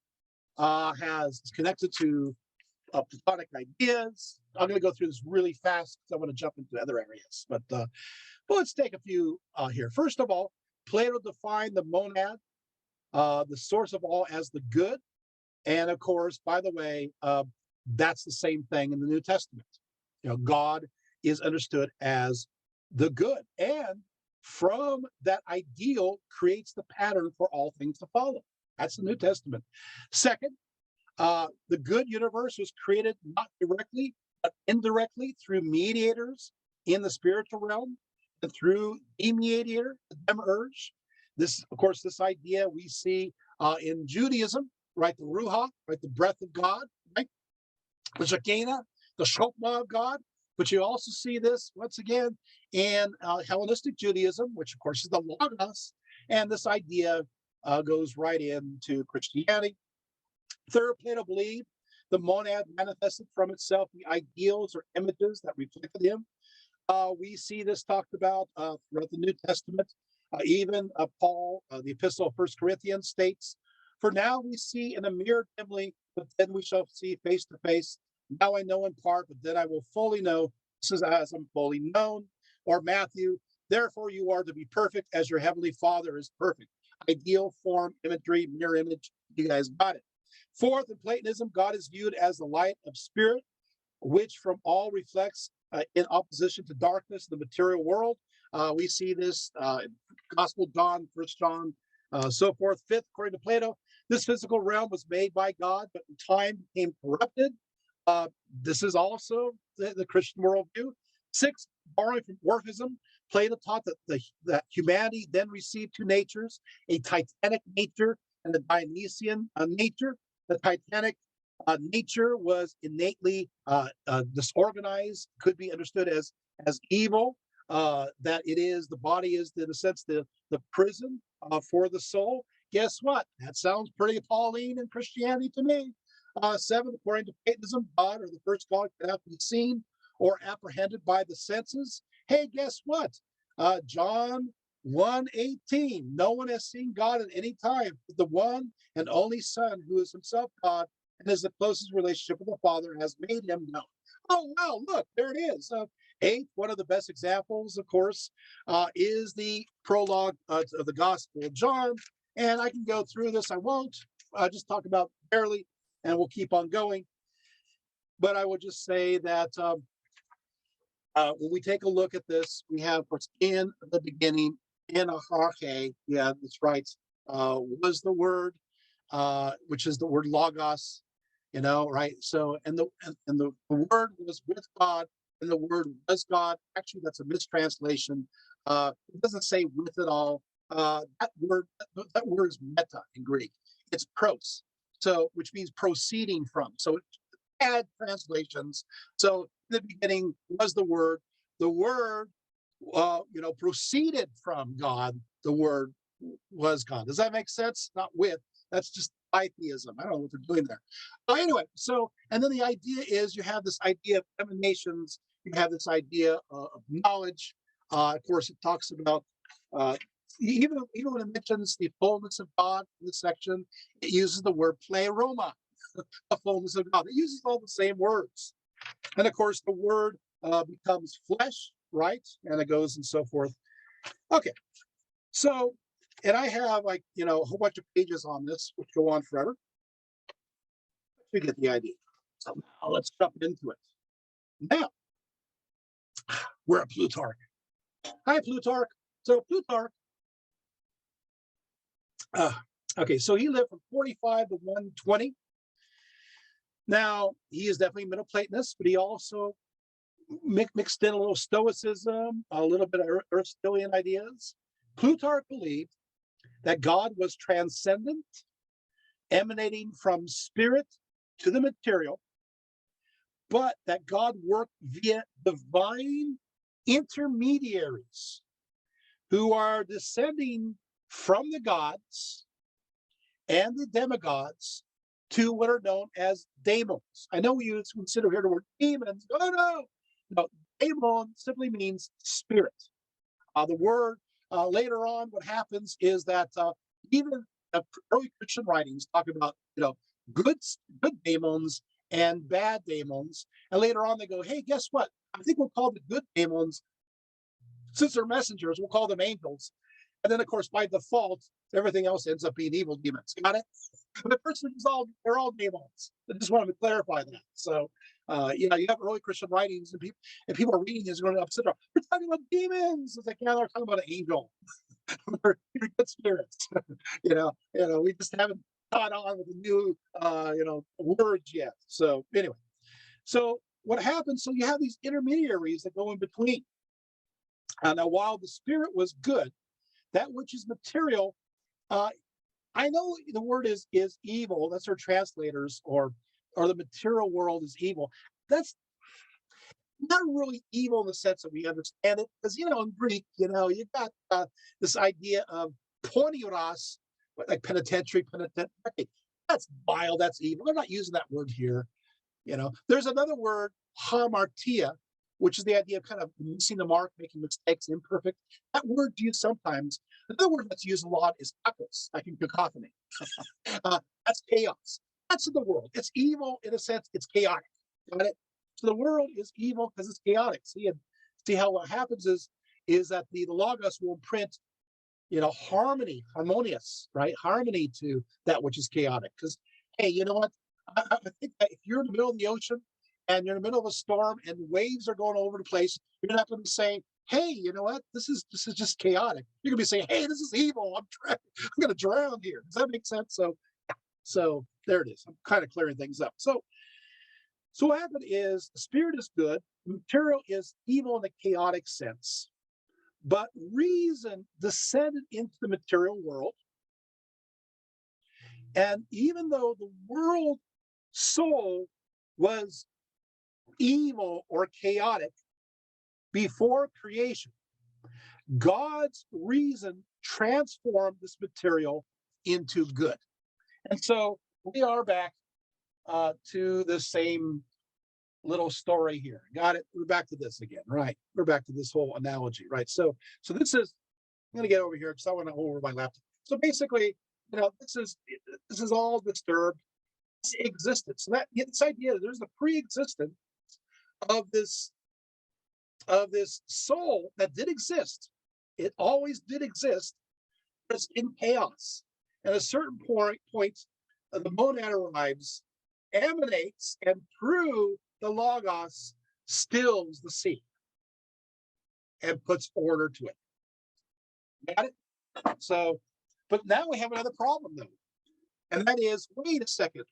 is connected to Platonic ideas. I'm going to go through this really fast because I want to jump into other areas. But let's take a few here. First of all, Plato defined the monad, the source of all, as the good. And of course, by the way, that's the same thing in the New Testament. God is understood as the good. And from that ideal creates the pattern for all things to follow. That's the New Testament. Second, the good universe was created not directly, but indirectly through mediators in the spiritual realm and through a mediator, the demiurge. This, of course, this idea we see in Judaism, right? The Ruach, right? The breath of God, right? The Shekinah, the Shokmah of God. But you also see this, once again, in Hellenistic Judaism, which, of course, is the Logos. And this idea goes right into Christianity. Third, Plato believed the monad manifested from itself the ideals or images that reflected him. We see this talked about throughout the New Testament. Even Paul, the epistle of 1 Corinthians states, for now we see in a mirror dimly, but then we shall see face to face. Now I know in part, but then I will fully know, this is as I'm fully known. Or Matthew, therefore you are to be perfect as your heavenly Father is perfect. Ideal, form, imagery, mirror image, you guys got it. Fourth, in Platonism, God is viewed as the light of spirit, which from all reflects in opposition to darkness, the material world. We see this in Gospel John, 1 John, so forth. Fifth, according to Plato, this physical realm was made by God, but in time became corrupted This is also the Christian worldview. 6, borrowing from Orphism, Plato taught that humanity then received two natures, a Titanic nature and a Dionysian nature. The Titanic nature was innately disorganized, could be understood as evil. That it is the body is, in a sense, the prison for the soul. Guess what? That sounds pretty Pauline in Christianity to me. 7, according to Platonism, God or the first God cannot be seen or apprehended by the senses. Hey, guess what? John 1:18. No one has seen God at any time. The one and only Son, who is himself God and is the closest relationship with the Father, has made him known. Oh, wow, look, there it is. 8, one of the best examples, of course, is the prologue of the Gospel of John. And I can go through this. I won't. Just talk about barely, and we'll keep on going. But I would just say that when we take a look at this, we have what's in the beginning, in arche, yeah, that's right, was the word, which is the word logos, right? So, and the word was with God, and the word was God. Actually, that's a mistranslation. It doesn't say with it all. That word is meta in Greek. It's pros, so which means proceeding from. So it had translations. So in the beginning was the word. The word, proceeded from God. The word was God. Does that make sense? Not with. That's just atheism. I don't know what they're doing there. Anyway, so, and then the idea is you have this idea of emanations. You have this idea of knowledge. Of course, it talks about even when it mentions the fullness of God in this section, it uses the word pleroma, the fullness of God. It uses all the same words. And of course, the word becomes flesh, right? And it goes and so forth. Okay. So, and I have a whole bunch of pages on this, which go on forever. You get the idea. So now let's jump into it. Now, we're at Plutarch. Hi, Plutarch. So Plutarch, okay, so he lived from 45 to 120. Now, he is definitely Middle Platonist, but he also mixed in a little Stoicism, a little bit of Aristotelian ideas. Plutarch believed that God was transcendent, emanating from spirit to the material, but that God worked via divine intermediaries who are descending from the gods and the demigods to what are known as daemons. I know we consider here the word demons. No, daemon simply means spirit. The word later on, what happens is that even early Christian writings talk about good daemons and bad daemons, and later on they go, hey, guess what? I think we'll call the good daemons, since they're messengers, we'll call them angels. And then, of course, by default, everything else ends up being evil demons. Got it? But first, they're all demons. I just wanted to clarify that. So, you have early Christian writings, and people are reading this going upset. We're talking about demons. It's like, yeah, they're talking about an angel. They're good spirits. We just haven't caught on with the new, words yet. So anyway, so what happens? So you have these intermediaries that go in between. Now, while the spirit was good, that which is material, I know the word is evil. That's our translators, or the material world is evil. That's not really evil in the sense that we understand it, because in Greek, you've got this idea of porneros, like penitentiary, penitent. That's vile. That's evil. They're not using that word here. There's another word, hamartia, which is the idea of kind of missing the mark, making mistakes, imperfect. That word used sometimes. Another word that's used a lot is akos, like in cacophony. That's chaos. That's in the world. It's evil in a sense. It's chaotic. Got it? So the world is evil because it's chaotic. See how what happens is that the logos will imprint, harmony, harmonious, right? Harmony to that which is chaotic. Because, hey, you know what? I think that if you're in the middle of the ocean and you're in the middle of a storm and waves are going over the place, you're not going to be saying, hey, you know what? This is just chaotic. You're going to be saying, hey, this is evil. I'm going to drown here. Does that make sense? So there it is. I'm kind of clearing things up. So So what happened is the spirit is good, the material is evil in the chaotic sense, but reason descended into the material world. And even though the world soul was evil or chaotic before creation, God's reason transformed this material into good. And so we are back to the same little story here. Got it? We're back to this again, right? We're back to this whole analogy, right? So this is, I'm going to get over here because I want to go over my laptop. So basically, this is all disturbed existence. So that this idea, there's a pre-existence of this soul that did exist. It always did exist. It's in chaos. At a certain point, the monad arrives, emanates, and through the logos stills the sea and puts order to it. Got it? So, but now we have another problem though, and that is, wait a second.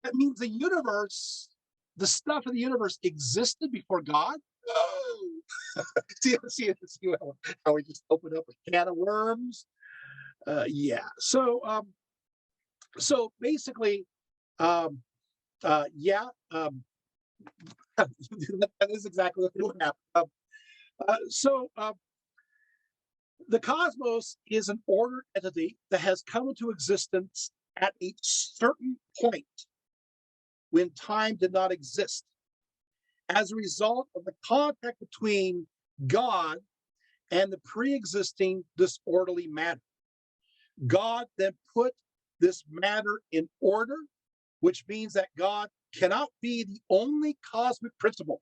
That means the universe, the stuff in the universe existed before God? No. see how we just opened up a can of worms? Yeah. So basically, yeah, that is exactly what happened. The cosmos is an ordered entity that has come into existence at a certain point when time did not exist. As a result of the contact between God and the pre-existing disorderly matter, God then put this matter in order, which means that God cannot be the only cosmic principle.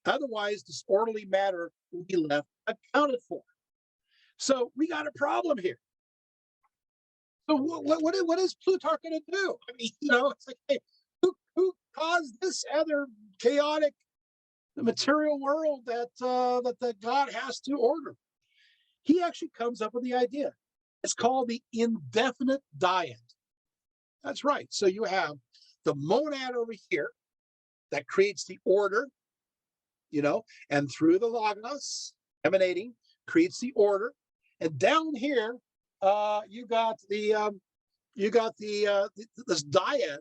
Otherwise, disorderly matter will be left accounted for. So we got a problem here. So what is Plutarch going to do? I mean, it's like, hey, who caused this other chaotic material world that God has to order? He actually comes up with the idea. It's called the indefinite dyad. That's right. So you have the monad over here that creates the order, and through the logos emanating creates the order, and down here you got this dyad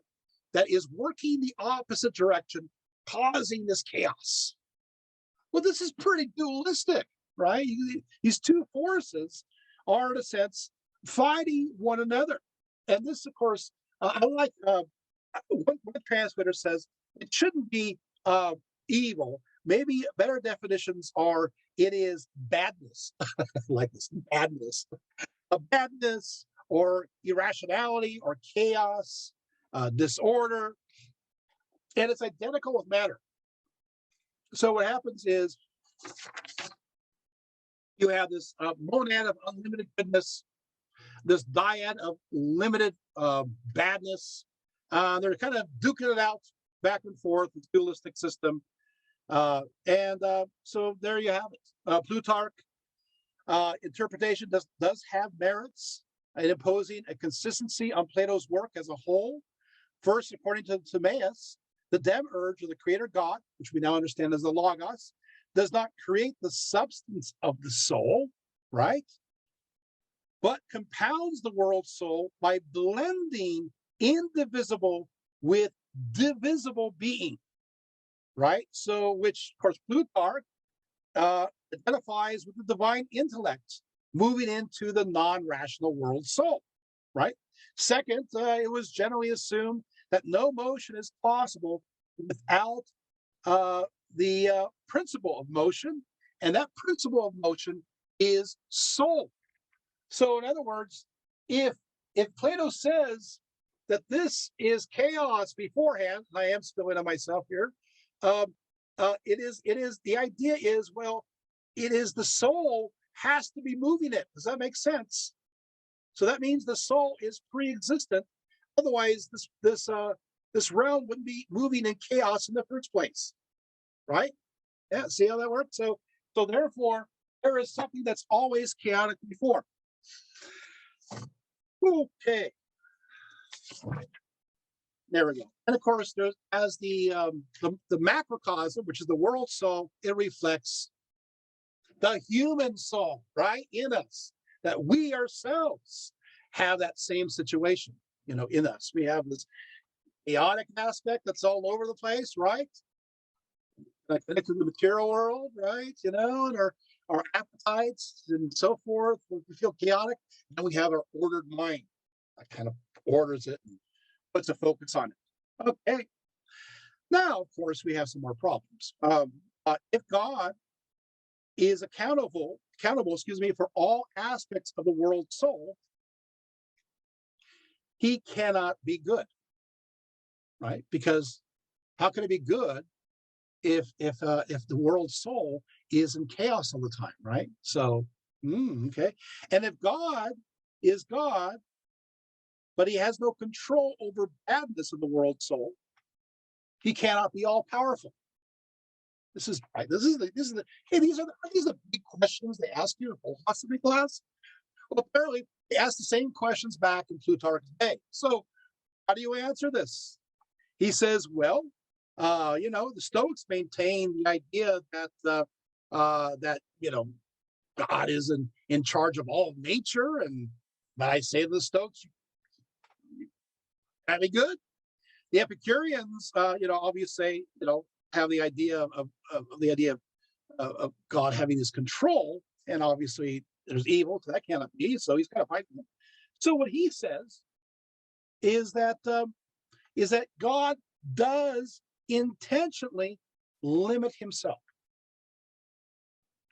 that is working the opposite direction, causing this chaos. Well, this is pretty dualistic, right? These two forces are, in a sense, fighting one another. And this, of course, I like one translator says it shouldn't be evil. Maybe better definitions are it is badness, like this badness, a badness or irrationality or chaos, disorder, and it's identical with matter. So what happens is you have this monad of unlimited goodness, this dyad of limited badness. They're kind of duking it out back and forth, the dualistic system. So there you have it. Plutarch interpretation does have merits in imposing a consistency on Plato's work as a whole. First, according to Timaeus, the demiurge, or the creator God, which we now understand as the Logos, does not create the substance of the soul, right? But compounds the world soul by blending indivisible with divisible being, right? So, which, of course, Plutarch identifies with the divine intellect moving into the non-rational world soul, right? Second, it was generally assumed that no motion is possible without the principle of motion, and that principle of motion is soul. So, in other words, if Plato says that this is chaos beforehand, and I am spilling on myself here, it is the idea is, well, it is the soul has to be moving it. Does that make sense? So that means the soul is pre-existent. Otherwise, this realm wouldn't be moving in chaos in the first place, right? Yeah, see how that works? So therefore, there is something that's always chaotic before. Okay. There we go. And of course, there's as the macrocosm, which is the world soul, it reflects the human soul, right, in us. That we ourselves have that same situation, in us. We have this chaotic aspect that's all over the place, right? Connected to the material world, right? And our appetites and so forth. We feel chaotic, and we have our ordered mind that kind of orders it and puts a focus on it. Okay. Now, of course, we have some more problems. If God is accountable, for all aspects of the world soul, he cannot be good, right? Because how can it be good if the world soul is in chaos all the time, right? So, okay. And if God is God, but he has no control over badness of the world soul, he cannot be all powerful. This is right. Hey, these are the big questions they ask you in philosophy class. Well, apparently they ask the same questions back in Plutarch's day. So how do you answer this? He says, well, the Stoics maintain the idea that God is in charge of all nature, but I say to the Stoics, that'd be good. The Epicureans, obviously, have the idea of God having this control, and obviously there's evil, so that cannot be. So he's kind of fighting them. So what he says is that God does intentionally limit himself.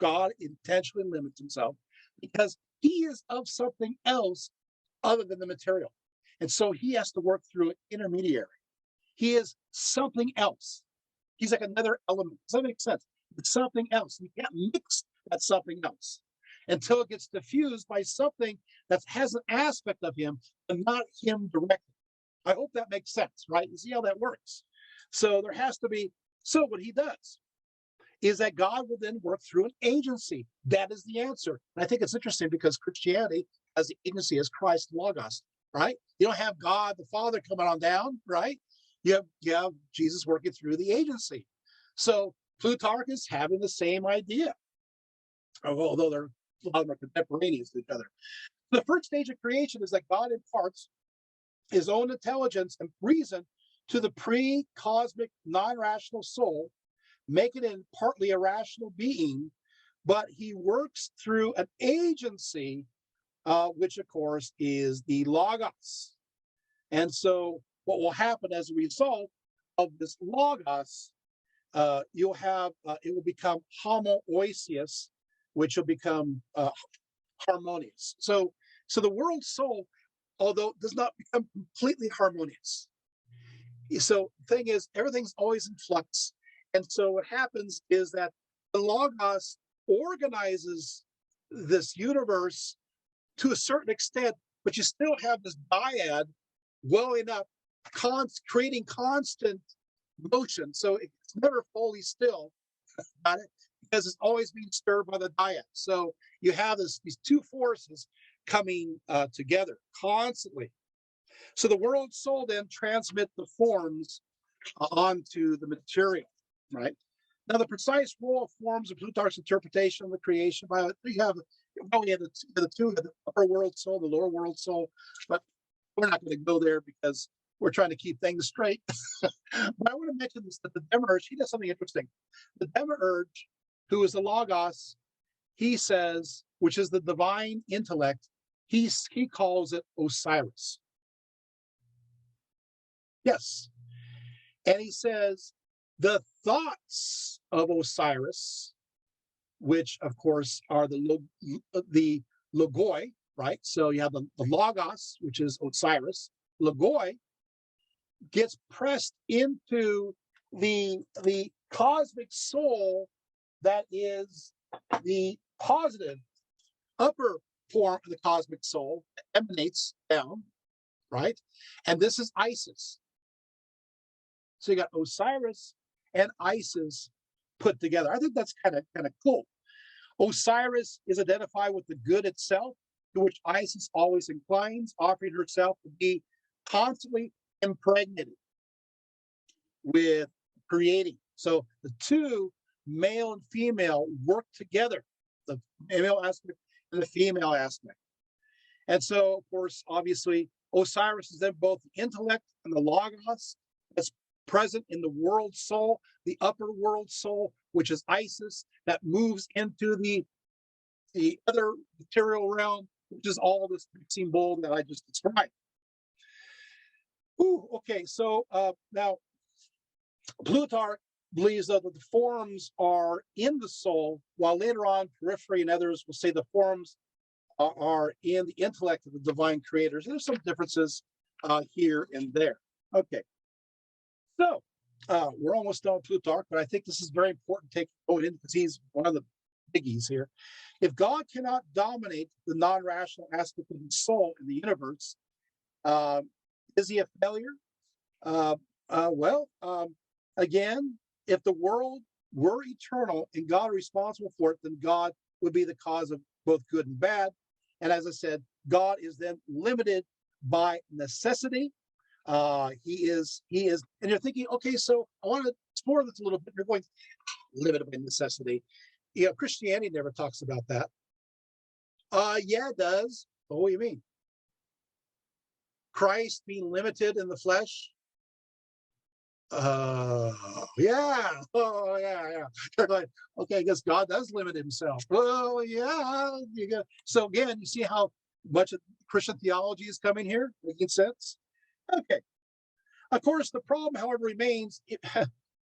God intentionally limits himself because he is of something else other than the material. And so he has to work through an intermediary. He is something else. He's like another element. Does that make sense? It's something else. You can't mix that something else until it gets diffused by something that has an aspect of him, but not him directly. I hope that makes sense, right? You see how that works? So there has to be, so what he does is that God will then work through an agency. That is the answer. And I think it's interesting because Christianity has the agency as Christ Logos, right? You don't have God the Father coming on down, right? You have Jesus working through the agency. So Plutarch is having the same idea, although a lot of them are contemporaneous to each other. The first stage of creation is that God imparts his own intelligence and reason to the pre-cosmic non-rational soul, making it partly a rational being, but he works through an agency, which of course is the Logos. And so what will happen as a result of this Logos, you'll have, it will become homoousios, which will become harmonious. So the world soul, although does not become completely harmonious. So the thing is, everything's always in flux. And so what happens is that the Logos organizes this universe to a certain extent, but you still have this dyad welling up, creating constant motion. So it's never fully still, got it? Because it's always being stirred by the dyad. So you have these two forces coming together constantly. So the world soul then transmit the forms onto the material, right? Now, the precise role of forms of Plutarch's interpretation of the creation, we have the two, the upper world soul, the lower world soul, but we're not going to go there because we're trying to keep things straight. But I want to mention this, that the Demiurge, he does something interesting. The Demiurge, who is the Logos, he says, which is the divine intellect, he calls it Osiris. Yes. And he says the thoughts of Osiris, which of course are the logoi, right? So you have the Logos, which is Osiris. Logoi gets pressed into the cosmic soul that is the positive upper form of the cosmic soul that emanates down, right? And this is Isis. So you got Osiris and Isis put together. I think that's kind of cool. Osiris is identified with the good itself, to which Isis always inclines, offering herself to be constantly impregnated. with creating. So the two, male and female, work together, the male aspect and the female aspect. And so, of course, obviously, Osiris is then both the intellect and the logos that's present in the world soul, the upper world soul, which is Isis, that moves into the other material realm, which is all this mixing bowl that I just described. Ooh, okay, so now Plutarch believes that the forms are in the soul, while later on, Periphery and others will say the forms are in the intellect of the divine creators. There's some differences here and there. Okay, so we're almost done with Plutarch, but I think this is very important to take going in because he's one of the biggies here. If God cannot dominate the non-rational aspect of the soul in the universe, is he a failure? Again, if the world were eternal and God responsible for it, then God would be the cause of both good and bad. And as I said, God is then limited by necessity. He is, and you're thinking, okay, so I want to explore this a little bit. You're going, limited by necessity. You know, Christianity never talks about that. Yeah, it does. But what do you mean? Christ being limited in the flesh? Yeah. Oh, yeah. Like, okay, I guess God does limit himself. Oh, yeah. So again, you see how much of Christian theology is coming here, making sense? Okay. Of course, the problem, however, remains.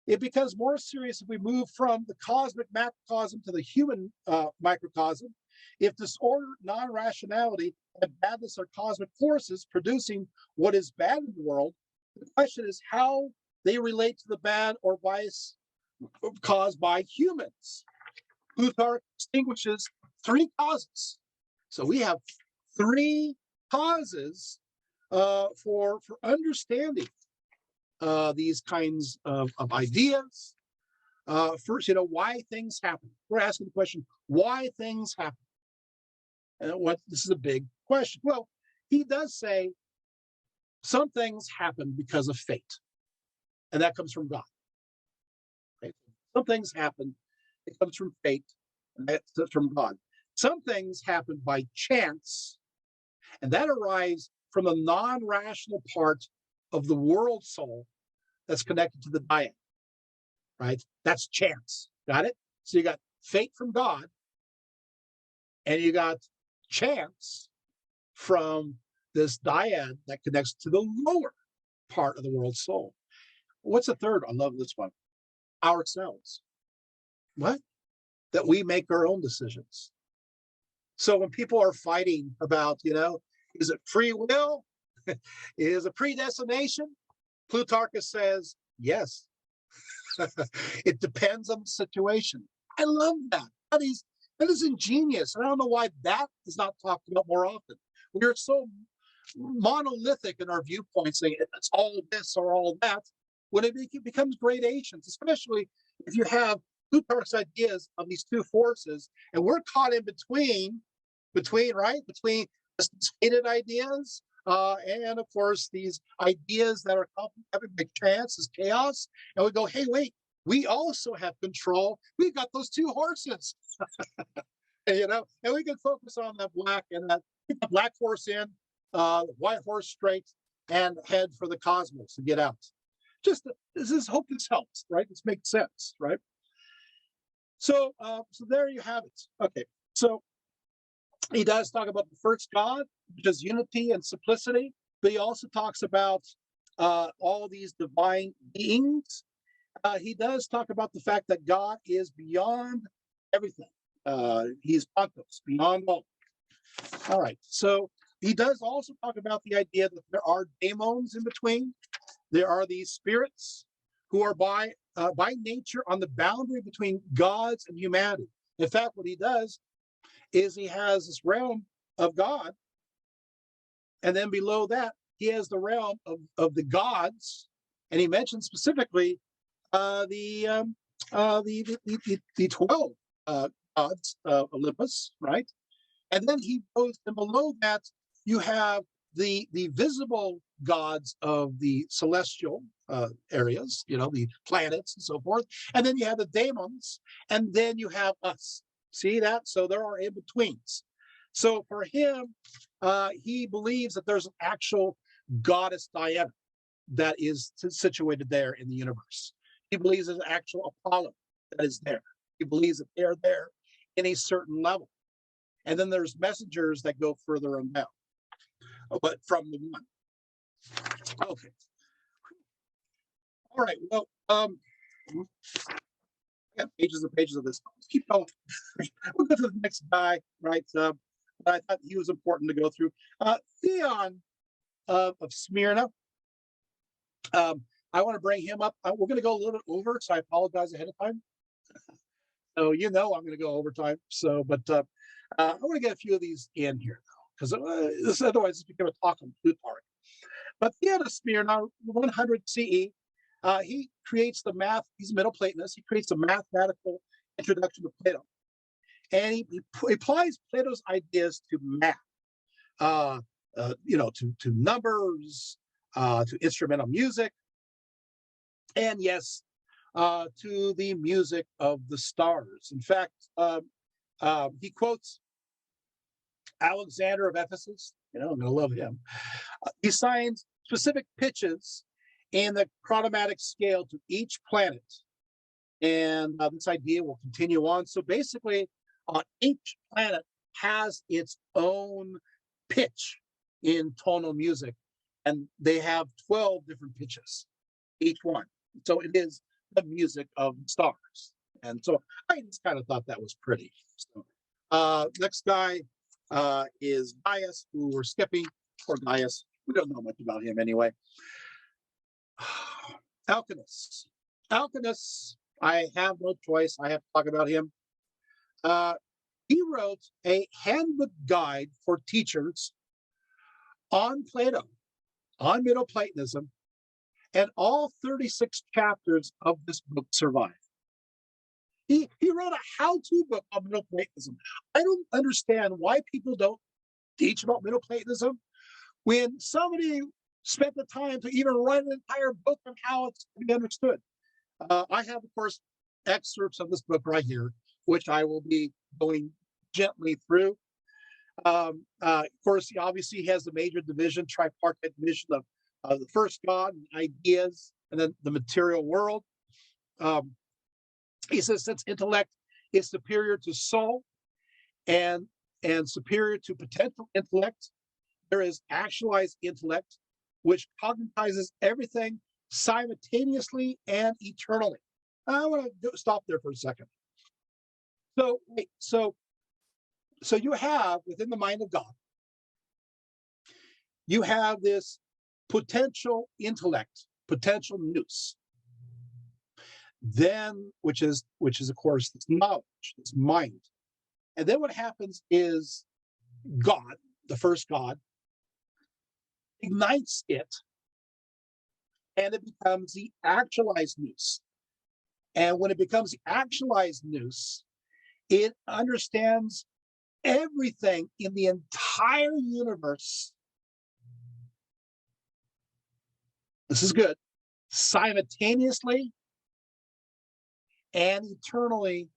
It becomes more serious if we move from the cosmic macrocosm to the human microcosm. If disorder, non-rationality, and badness are cosmic forces producing what is bad in the world, the question is how they relate to the bad or vice caused by humans. Plutarch distinguishes three causes. So we have three causes for understanding these kinds of ideas. First, why things happen. We're asking the question, why things happen? And this is a big question. Well, he does say some things happen because of fate, and that comes from God. Right? Some things happen, it comes from fate, and that's from God. Some things happen by chance, and that arises from the non-rational part of the world soul that's connected to the dyad, right? That's chance. Got it? So you got fate from God, and you got chance from this dyad that connects to the lower part of the world soul. What's the third? I love this one. Ourselves. What? That we make our own decisions. So when people are fighting about, is it free will? Is it predestination? Plutarchus says, yes. It depends on the situation. I love that. That is ingenious. And I don't know why that is not talked about more often. We're so monolithic in our viewpoints, saying it's all this or all that, when it becomes gradations, especially if you have Plutarch's ideas of these two forces, and we're caught in between these stated ideas and, of course, these ideas that are having big chance as chaos, and we go, hey, wait, we also have control. We've got those two horses, and we can focus on that black and that black horse in, white horse straight, and head for the cosmos and get out. Hope this helps, right? This makes sense, right? So there you have it. Okay, so he does talk about the first God, which is unity and simplicity, but he also talks about all these divine beings. He does talk about the fact that God is beyond everything. He's Pantos, beyond all. All right, so he does also talk about the idea that there are daemons in between. There are these spirits who are by nature on the boundary between gods and humanity. In fact, what he does is he has this realm of God, and then below that, he has the realm of the gods, and he mentions specifically the 12 gods of Olympus, right? And then he goes, and below that, you have the visible gods of the celestial areas, the planets and so forth, and then you have the daemons, and then you have us. See that? So there are in-betweens. So for him, he believes that there's an actual goddess Diana that is situated there in the universe. He believes there's an actual Apollo that is there. He believes that they're there in a certain level. And then there's messengers that go further on down, but from the one. Okay. All right. Well, I got pages and pages of this. Let's keep going. We'll go to the next guy, right? But I thought he was important to go through. Theon of Smyrna. I want to bring him up. We're going to go a little bit over, so I apologize ahead of time. So I'm going to go over time. So, but I want to get a few of these in here, though, because this otherwise it's become a talk on Plutarch. But Theon of Smyrna, 100 CE, he creates the math. He's a Middle Platonist. He creates a mathematical introduction to Plato, and he applies Plato's ideas to math, to numbers, to instrumental music, and yes, to the music of the stars. In fact, he quotes Alexander of Ephesus. I'm going to love him. He assigns specific pitches in the chromatic scale to each planet, and this idea will continue on. So basically, each planet has its own pitch in tonal music, and they have 12 different pitches, each one. So it is the music of the stars. And so I just kind of thought that was pretty. So, next guy is Gaius, who we're skipping. Poor Gaius. We don't know much about him anyway. Alchemists. Alchemists, I have no choice. I have to talk about him. He wrote a handbook guide for teachers on Plato, on Middle Platonism, and all 36 chapters of this book survive. He wrote a how-to book on Middle Platonism. I don't understand why people don't teach about Middle Platonism when somebody spent the time to even write an entire book on how it's to be understood. I have, of course, excerpts of this book right here, which I will be going gently through. Of course, he obviously has the major division, tripartite division of the first God, ideas, and then the material world. He says, since intellect is superior to soul and superior to potential intellect, there is actualized intellect, which cognizes everything simultaneously and eternally. I want to stop there for a second. So you have, within the mind of God, you have this potential intellect, potential nous. Then, which is of course this knowledge, this mind. And then what happens is God, the first God, ignites it, and it becomes the actualized nous. And when it becomes the actualized nous, it understands everything in the entire universe. This is good. Simultaneously and eternally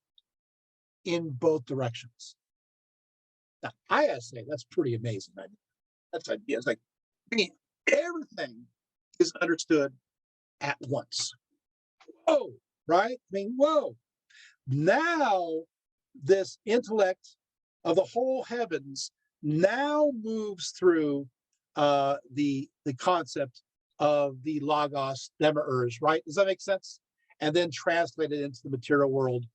in both directions. Now, I gotta say, that's pretty amazing. That's idea. It's like, man, everything is understood at once. Whoa, right? I mean, whoa. Now, this intellect of the whole heavens now moves through the concept of the logos demiurge, right? Does that make sense? And then translate it into the material world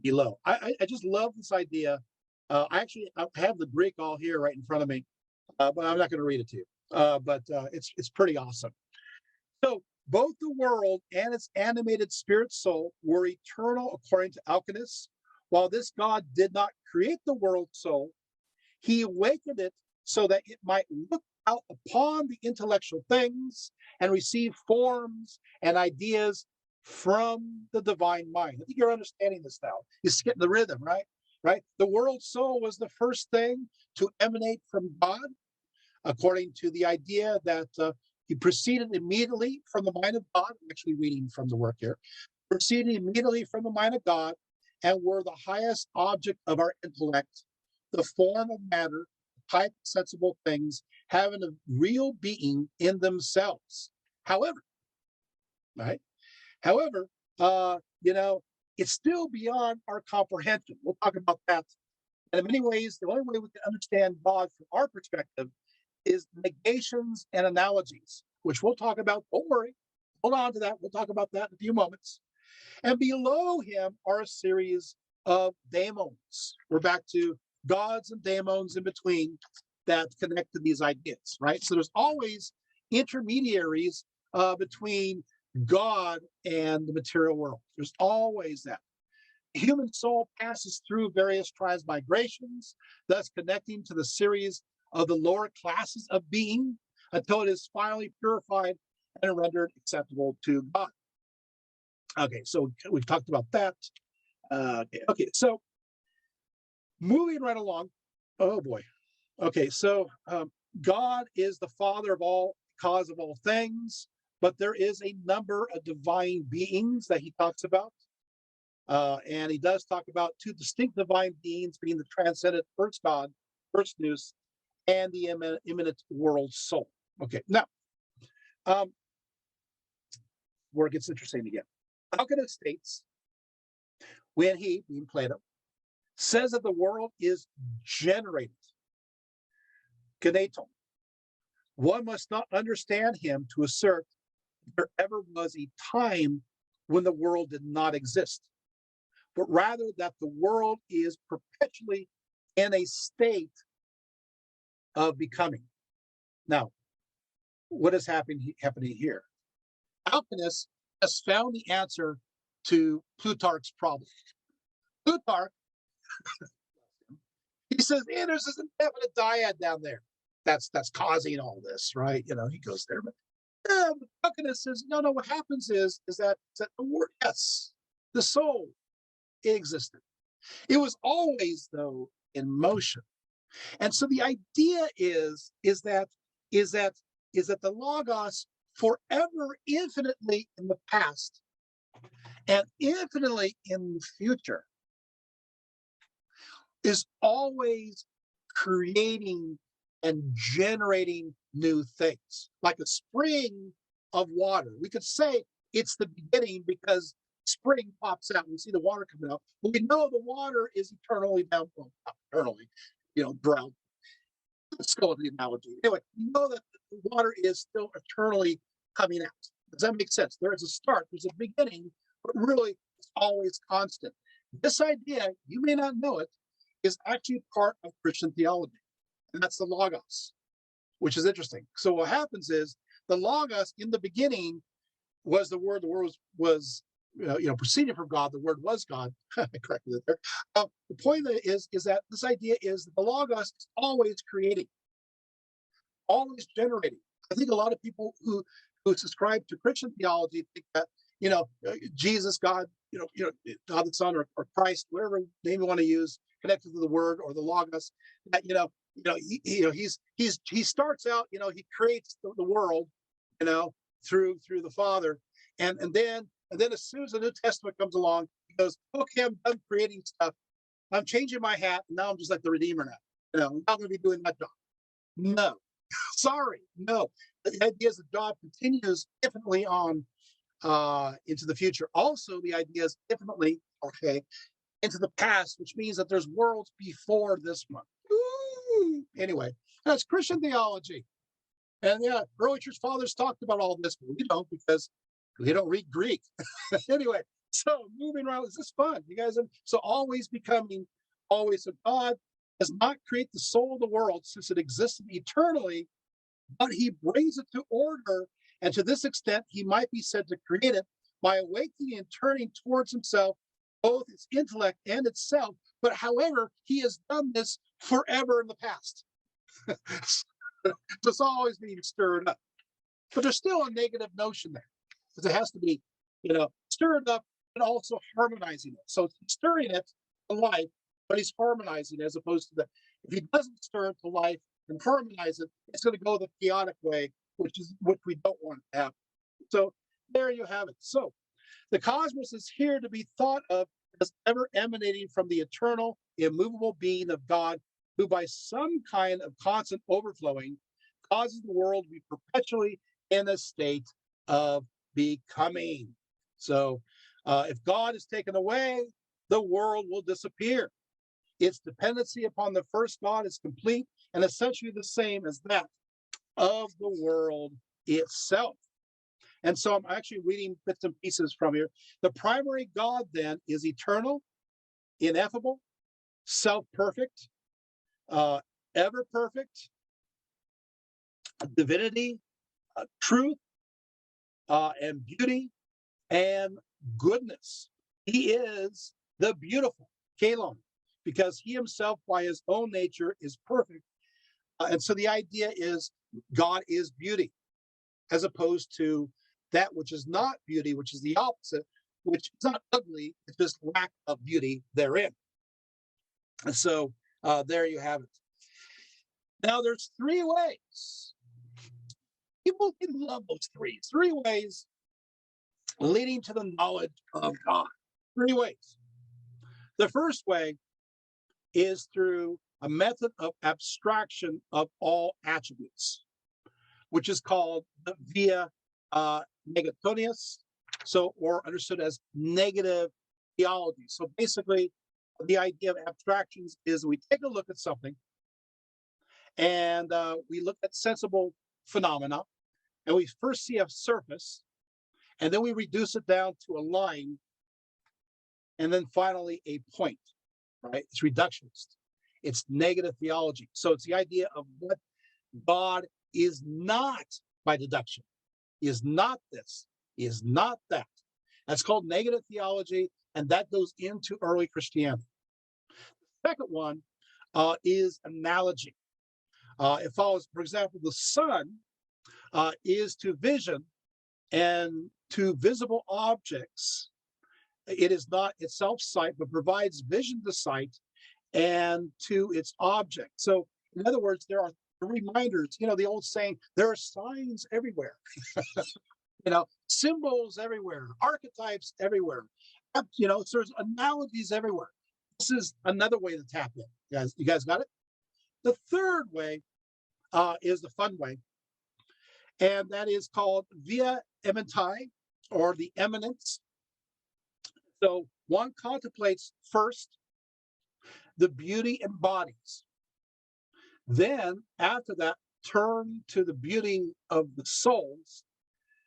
below. I just love this idea. I have the Greek all here right in front of me, but I'm not going to read it to you. But it's pretty awesome. So both the world and its animated spirit soul were eternal according to alchemists. While this God did not create the world soul, he awakened it so that it might look out upon the intellectual things and receive forms and ideas from the divine mind. I think you're understanding this now. You're getting the rhythm, right? Right? The world soul was the first thing to emanate from God. according to the idea that he proceeded immediately from the mind of God. I'm actually reading from the work here. Proceeded immediately from the mind of God, and were the highest object of our intellect, the form of matter, type of sensible things, having a real being in themselves. However, right? However, it's still beyond our comprehension. We'll talk about that. And in many ways, the only way we can understand God from our perspective is negations and analogies, which we'll talk about. Don't worry. Hold on to that. We'll talk about that in a few moments. And below him are a series of daemons. We're back to gods and daemons in between that connect to these ideas, right? So there's always intermediaries between God and the material world. There's always that. The human soul passes through various transmigrations, thus connecting to the series of the lower classes of being until it is finally purified and rendered acceptable to God. Okay, so we've talked about that. Okay, so moving right along. Oh boy. Okay, so God is the Father of all, cause of all things, but there is a number of divine beings that he talks about. And he does talk about two distinct divine beings being the transcendent first God, first nous, and the immanent world soul. Okay, now, where it gets interesting again. Alchemist states, when he, being Plato, says that the world is generated, geneton, one must not understand him to assert there ever was a time when the world did not exist, but rather that the world is perpetually in a state of becoming. Now, what is happening here? Alchemist has found the answer to Plutarch's problem. Plutarch, he says, there's this indefinite dyad down there that's causing all this, right? He goes there, but Alchemist says, no, what happens is that the word, yes, the soul, it existed. It was always, though, in motion. And so the idea is that the Logos, forever infinitely in the past and infinitely in the future, is always creating and generating new things, like a spring of water. We could say it's the beginning because spring pops out and we see the water coming out, but we know the water is eternally down, well, not eternally, drowned. Let's go with the analogy. Anyway, we know that the water is still eternally coming out. Does that make sense? There is a start, there's a beginning, but really it's always constant. This idea, you may not know it, is actually part of Christian theology, and that's the Logos, which is interesting. So what happens is the Logos in the beginning was the word. The word was proceeding from God. The word was God. I corrected it there. The point is that this idea is that the Logos is always creating, always generating. I think a lot of people who subscribe to Christian theology think that Jesus, God, God the Son, or Christ, whatever name you want to use, connected to the Word or the Logos, that he starts out, he creates the world, through the Father, and then as soon as the New Testament comes along, he goes, okay, I'm done creating stuff. I'm changing my hat, and now I'm just like the Redeemer now. I'm not going to be doing that job. No, sorry, no. The idea is the job continues infinitely on into the future. Also, the idea is infinitely, into the past, which means that there's worlds before this one. Ooh. Anyway, that's Christian theology. And yeah, early church fathers talked about all this, but we don't because we don't read Greek. Anyway, so moving around, is this fun? You guys, so always becoming, always. So God does not create the soul of the world since it existed eternally, but he brings it to order. And to this extent, he might be said to create it by awakening and turning towards himself both its intellect and itself. But however, he has done this forever in the past. So it's always being stirred up. But there's still a negative notion there, because it has to be, stirred up and also harmonizing it. So he's stirring it to life, but he's harmonizing it, as opposed to if he doesn't stir it to life, and harmonize it, it's going to go the chaotic way, which we don't want to have. So there you have it. So the cosmos is here to be thought of as ever emanating from the eternal, immovable being of God, who by some kind of constant overflowing causes the world to be perpetually in a state of becoming. So if God is taken away, the world will disappear. Its dependency upon the first God is complete and essentially the same as that of the world itself. And so I'm actually reading bits and pieces from here. The primary God then is eternal, ineffable, self-perfect, ever perfect, divinity, truth, and beauty, and goodness. He is the beautiful, Kalon, because he himself by his own nature is perfect. And so the idea is God is beauty, as opposed to that which is not beauty, which is the opposite, which is not ugly, it's just lack of beauty therein. And so there you have it. Now there's three ways. People can love those three ways leading to the knowledge of God. Three ways. The first way is through a method of abstraction of all attributes, which is called the via negationius, so or understood as negative theology. So basically, the idea of abstractions is we take a look at something and we look at sensible phenomena, and we first see a surface, and then we reduce it down to a line, and then finally a point, right? It's reductionist. It's negative theology. So it's the idea of what God is not by deduction. He is not this. He is not that. That's called negative theology, and that goes into early Christianity. The second one is analogy. It follows, for example, the sun is to vision and to visible objects. It is not itself sight, but provides vision to sight and to its object. So, in other words, there are reminders. You know, the old saying, there are signs everywhere. Symbols everywhere, archetypes everywhere. So there's analogies everywhere. This is another way to tap in. You guys got it? The third way is the fun way, and that is called via ementai, or the eminence. So one contemplates first the beauty embodies. Then, after that, turn to the beauty of the souls.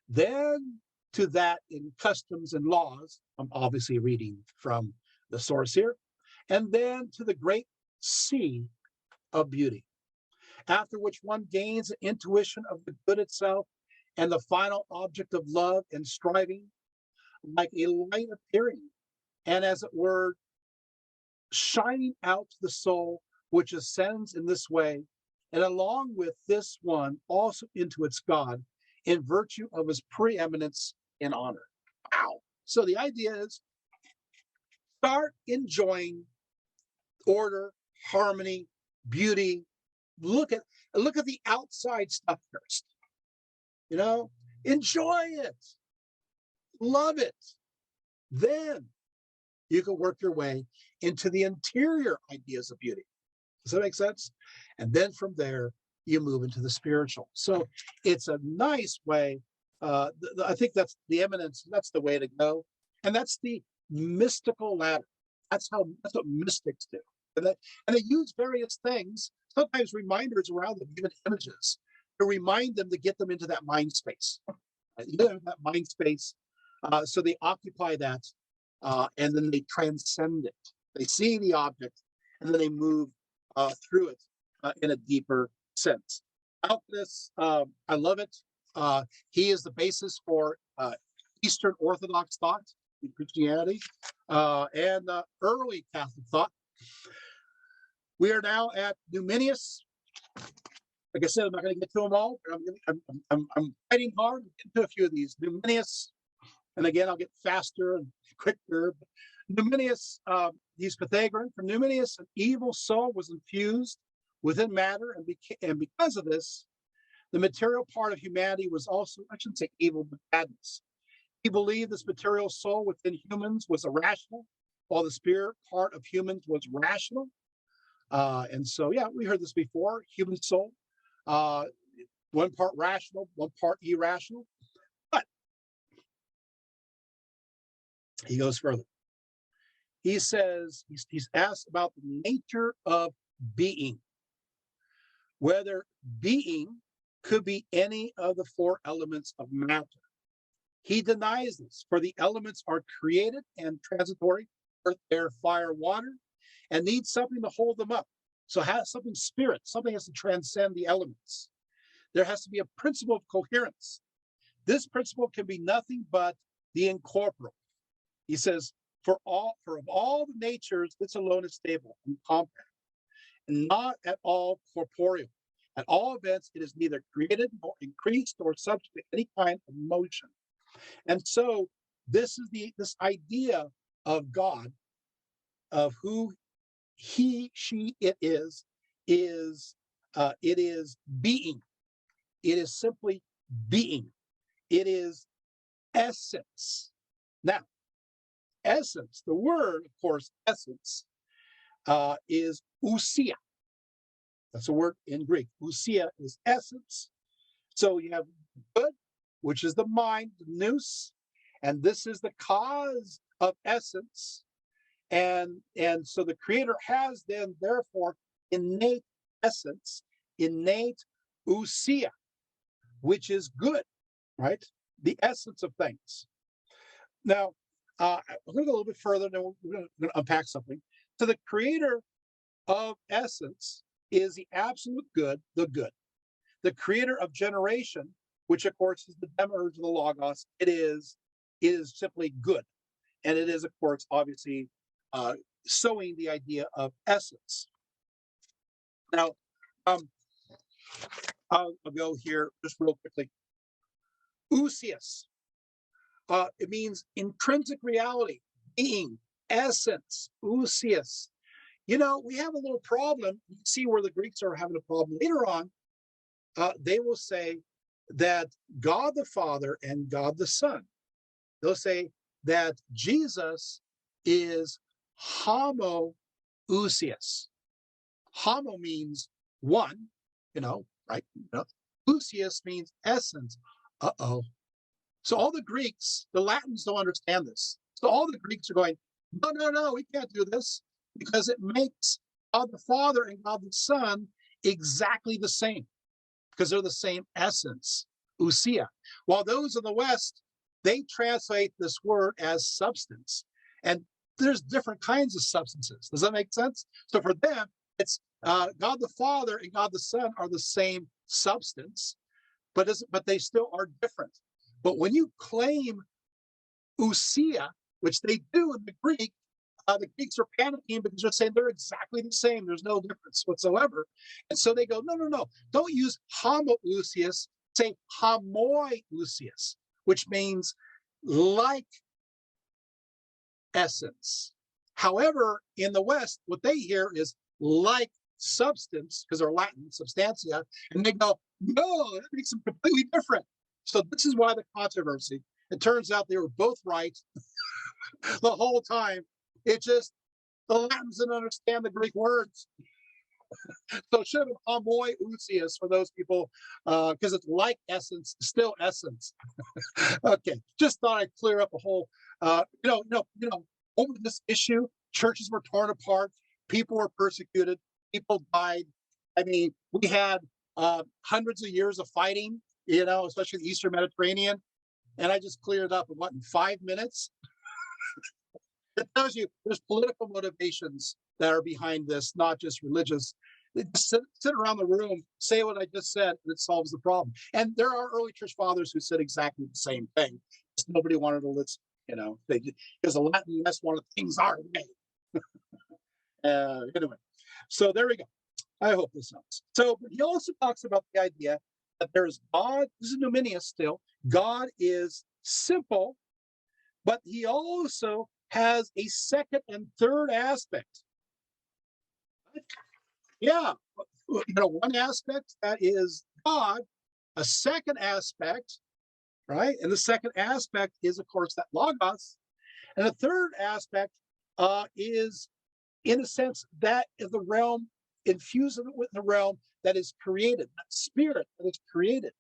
Then to that in customs and laws. I'm obviously reading from the source here. And then to the great sea of beauty. After which one gains an intuition of the good itself and the final object of love and striving, like a light appearing, and as it were, shining out to the soul, which ascends in this way, and along with this one also into its God, in virtue of his preeminence in honor. Wow. So the idea is start enjoying order, harmony, beauty. Look at the outside stuff first. Enjoy it. Love it. Then you can work your way into the interior ideas of beauty. Does that make sense? And then from there, you move into the spiritual. So it's a nice way. I think that's the eminence. That's the way to go. And that's the mystical ladder. That's what mystics do. And they use various things, sometimes reminders around them, even images, to remind them to get them into that mind space. That mind space. So they occupy that, and then they transcend it. They see the object, and then they move through it in a deeper sense. Alchemist, I love it. He is the basis for Eastern Orthodox thought in Christianity and early Catholic thought. We are now at Numenius. Like I said, I'm not going to get to them all. I'm fighting hard to get to a few of these. Numenius, and again, I'll get faster and quicker. Numenius, he's Pythagorean. From Numenius, an evil soul was infused within matter, and because of this, the material part of humanity was also, I shouldn't say evil, but badness. He believed this material soul within humans was irrational, while the spirit part of humans was rational. And so, yeah, we heard this before. Human soul, one part rational, one part irrational. But he goes further. He says, he's asked about the nature of being, whether being could be any of the four elements of matter. He denies this, for the elements are created and transitory, earth, air, fire, water, and need something to hold them up. So has something spirit, something has to transcend the elements. There has to be a principle of coherence. This principle can be nothing but the incorporeal. He says, of all the natures, this alone is stable and compact, and not at all corporeal. At all events, it is neither created nor increased or subject to any kind of motion. And so this is this idea of God, of who he, she, it is being. It is simply being. It is essence. Now, essence, the word, of course, essence, is ousia. That's a word in Greek. Ousia is essence. So you have good, which is the mind, the nous, and this is the cause of essence. And so the creator has then, therefore, innate essence, innate ousia, which is good, right? The essence of things. Now, I'm going to go a little bit further, then we're going to unpack something. So the creator of essence is the absolute good, the good. The creator of generation, which of course is the demiurge of the Logos, it is simply good. And it is, of course, obviously sowing the idea of essence. Now, I'll go here just real quickly. Ousios. It means intrinsic reality, being, essence, ousios. You know, we have a little problem. You see where the Greeks are having a problem later on. They will say that God the Father and God the Son, they'll say that Jesus is homoousios. Homo means one, right? Ousios means essence. Uh-oh. So all the Greeks, the Latins don't understand this. So all the Greeks are going, no, we can't do this, because it makes God the Father and God the Son exactly the same, because they're the same essence, ousia. While those in the West, they translate this word as substance. And there's different kinds of substances. Does that make sense? So for them, it's God the Father and God the Son are the same substance, but they still are different. But when you claim ousia, which they do in the Greek, the Greeks are panicking because they're saying they're exactly the same. There's no difference whatsoever. And so they go, no. Don't use homoousios, say homoiousios, which means like essence. However, in the West, what they hear is like substance, because they're Latin, substantia, and they go, no, that makes them completely different. So this is why the controversy. It turns out they were both right the whole time. It just, the Latins didn't understand the Greek words. So it should have been homoiousios for those people, because it's like essence, still essence. Okay, just thought I'd clear up a whole, over this issue, churches were torn apart, people were persecuted, people died. I mean, we had hundreds of years of fighting, especially the Eastern Mediterranean, and I just cleared it up in 5 minutes? It tells you there's political motivations that are behind this, not just religious. They just sit around the room, say what I just said, and it solves the problem. And there are early church fathers who said exactly the same thing. Just nobody wanted to listen, because the Latins wanted things our way. Anyway, so there we go. I hope this helps. So he also talks about the idea that there's God. This is Numenius still. God is simple, but he also has a second and third aspect. Yeah. one aspect that is God, a second aspect, right? And the second aspect is, of course, that logos. And the third aspect is, in a sense, that is the realm, infused with the realm that is created, that spirit that is created.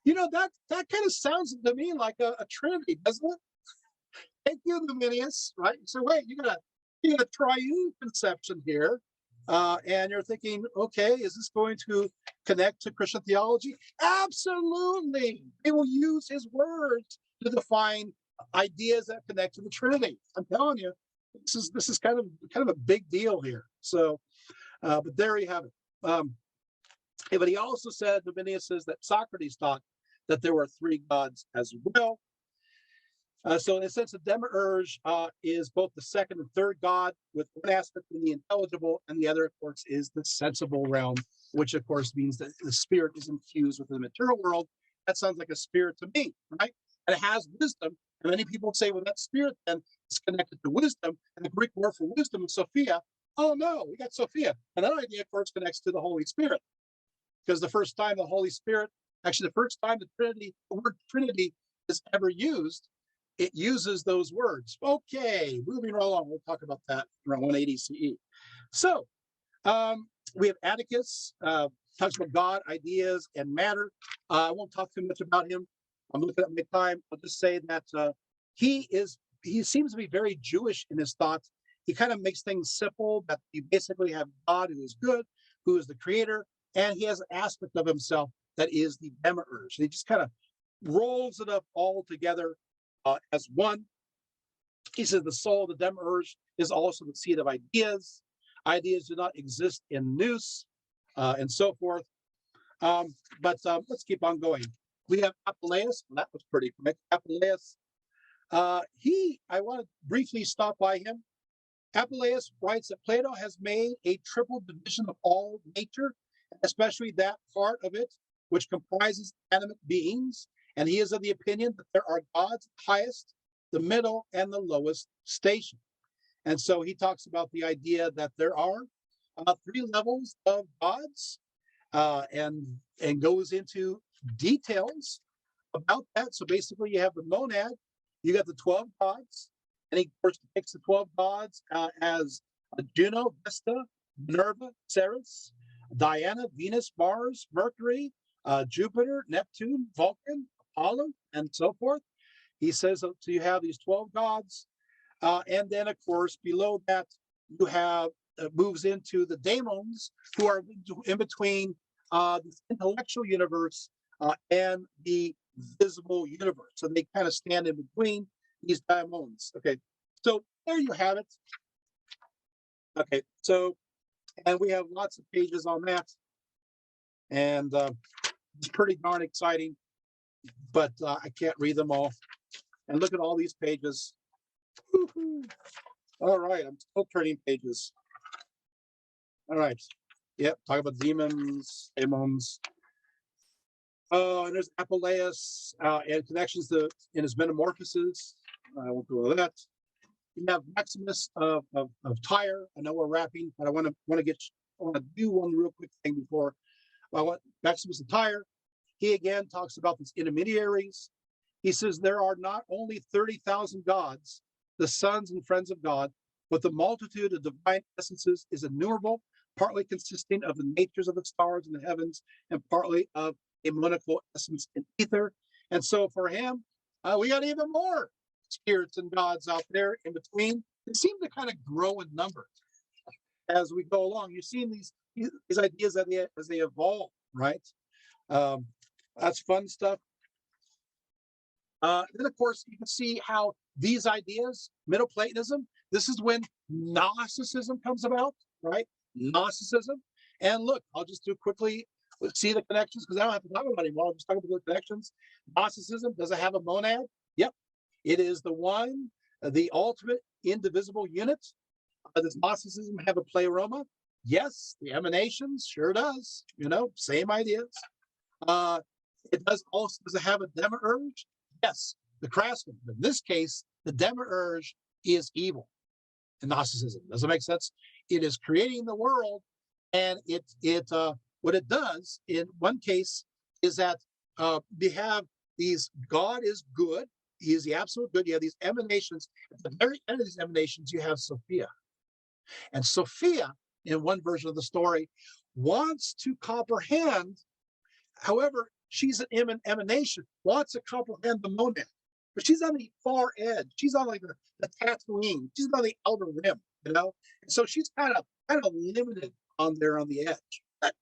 That kind of sounds to me like a trinity, doesn't it? Thank you, Numinius, right? So wait, you got a triune conception here. And you're thinking, okay, is this going to connect to Christian theology? Absolutely. He will use his words to define ideas that connect to the Trinity. I'm telling you, this is kind of a big deal here. So, but there you have it. But he also said, Dominius says that Socrates taught that there were three gods as well. So in a sense, the demiurge is both the second and third god, with one aspect in the intelligible, and the other, of course, is the sensible realm, which, of course, means that the spirit is infused with the material world. That sounds like a spirit to me, right? And it has wisdom. And many people say, well, that spirit then is connected to wisdom. And the Greek word for wisdom is Sophia. Oh, no, we got Sophia. And that idea, of course, connects to the Holy Spirit. Because the first time the Holy Spirit, actually the first time the word Trinity is ever used, it uses those words. Okay, moving right along. We'll talk about that around 180 CE. So we have Atticus, talks about God, ideas, and matter. I won't talk too much about him. I'm looking at my time. I'll just say that he seems to be very Jewish in his thoughts. He kind of makes things simple, that you basically have God who is good, who is the creator, and he has an aspect of himself that is the demiurge. He just kind of rolls it up all together as one. He says the soul of the demiurge is also the seat of ideas. Ideas do not exist in nous, and so forth. But let's keep on going. We have Apuleius. That was pretty quick. Apuleius. I want to briefly stop by him. Apuleius writes that Plato has made a triple division of all nature, especially that part of it which comprises animate beings. And he is of the opinion that there are gods, the highest, the middle, and the lowest station. And so he talks about the idea that there are three levels of gods, and goes into details about that. So basically, you have the monad, you got the 12 gods, and he, of course, depicts the 12 gods as Juno, Vesta, Minerva, Ceres, Diana, Venus, Mars, Mercury, Jupiter, Neptune, Vulcan, Apollo, and so forth. He says, so you have these 12 gods. And then, of course, below that, you have moves into the daemons, who are in between the intellectual universe and the visible universe. So they kind of stand in between these daemons. Okay, so there you have it. Okay, so, and we have lots of pages on that. And it's pretty darn exciting, but I can't read them all. And look at all these pages. Woo-hoo. All right, I'm still turning pages. All right. Yep, talk about demons, daemons. And there's Apuleius and connections in his metamorphoses. I won't go into that. You have Maximus of Tyre. I know we're wrapping, but I want to do one real quick thing before. Maximus of Tyre. He again talks about these intermediaries. He says there are not only 30,000 gods, the sons and friends of God, but the multitude of divine essences is innumerable, partly consisting of the natures of the stars in the heavens, and partly of a monoclal essence in ether. And so for him, we got even more spirits and gods out there in between. They seem to kind of grow in number as we go along. You've seen these ideas as they evolve, right? That's fun stuff. Then, of course, you can see how these ideas, Middle Platonism, this is when Gnosticism comes about, right? Gnosticism. And look, I'll just do quickly, see the connections, because I don't have to talk about it anymore. I'll just talk about the connections. Gnosticism, does it have a monad? Yep. It is the one, the ultimate indivisible unit. Does Gnosticism have a pleroma? Yes. The emanations, sure does. Same ideas. It does it have a demiurge? Yes, the craftsman. In this case, the demiurge is evil in Gnosticism. Does it make sense? It is creating the world, And what it does in one case is that they have these, God is good. He is the absolute good. You have these emanations. At the very end of these emanations, you have Sophia. And Sophia, in one version of the story, wants to comprehend, however, she's an emanation, wants to comprehend the monad. But she's on the far edge. She's on like the Tatooine. She's on the outer rim, you know? And so she's kind of limited on there on the edge. But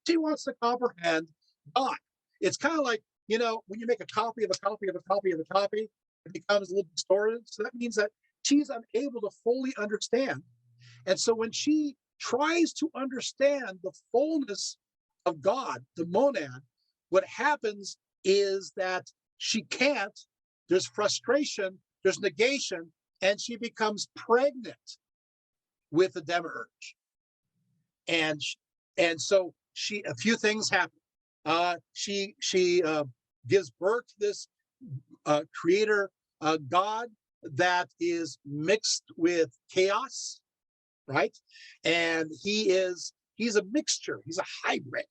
she wants to comprehend God. It's kind of like, you know, when you make a copy of a copy of a copy of a copy, it becomes a little distorted. So that means that she's unable to fully understand. And so when she tries to understand the fullness of God, the monad, what happens is that she can't. There's frustration, there's negation, and she becomes pregnant with the demiurge. And so a few things happen. She gives birth to this creator God that is mixed with chaos, right? And he's a mixture. He's a hybrid.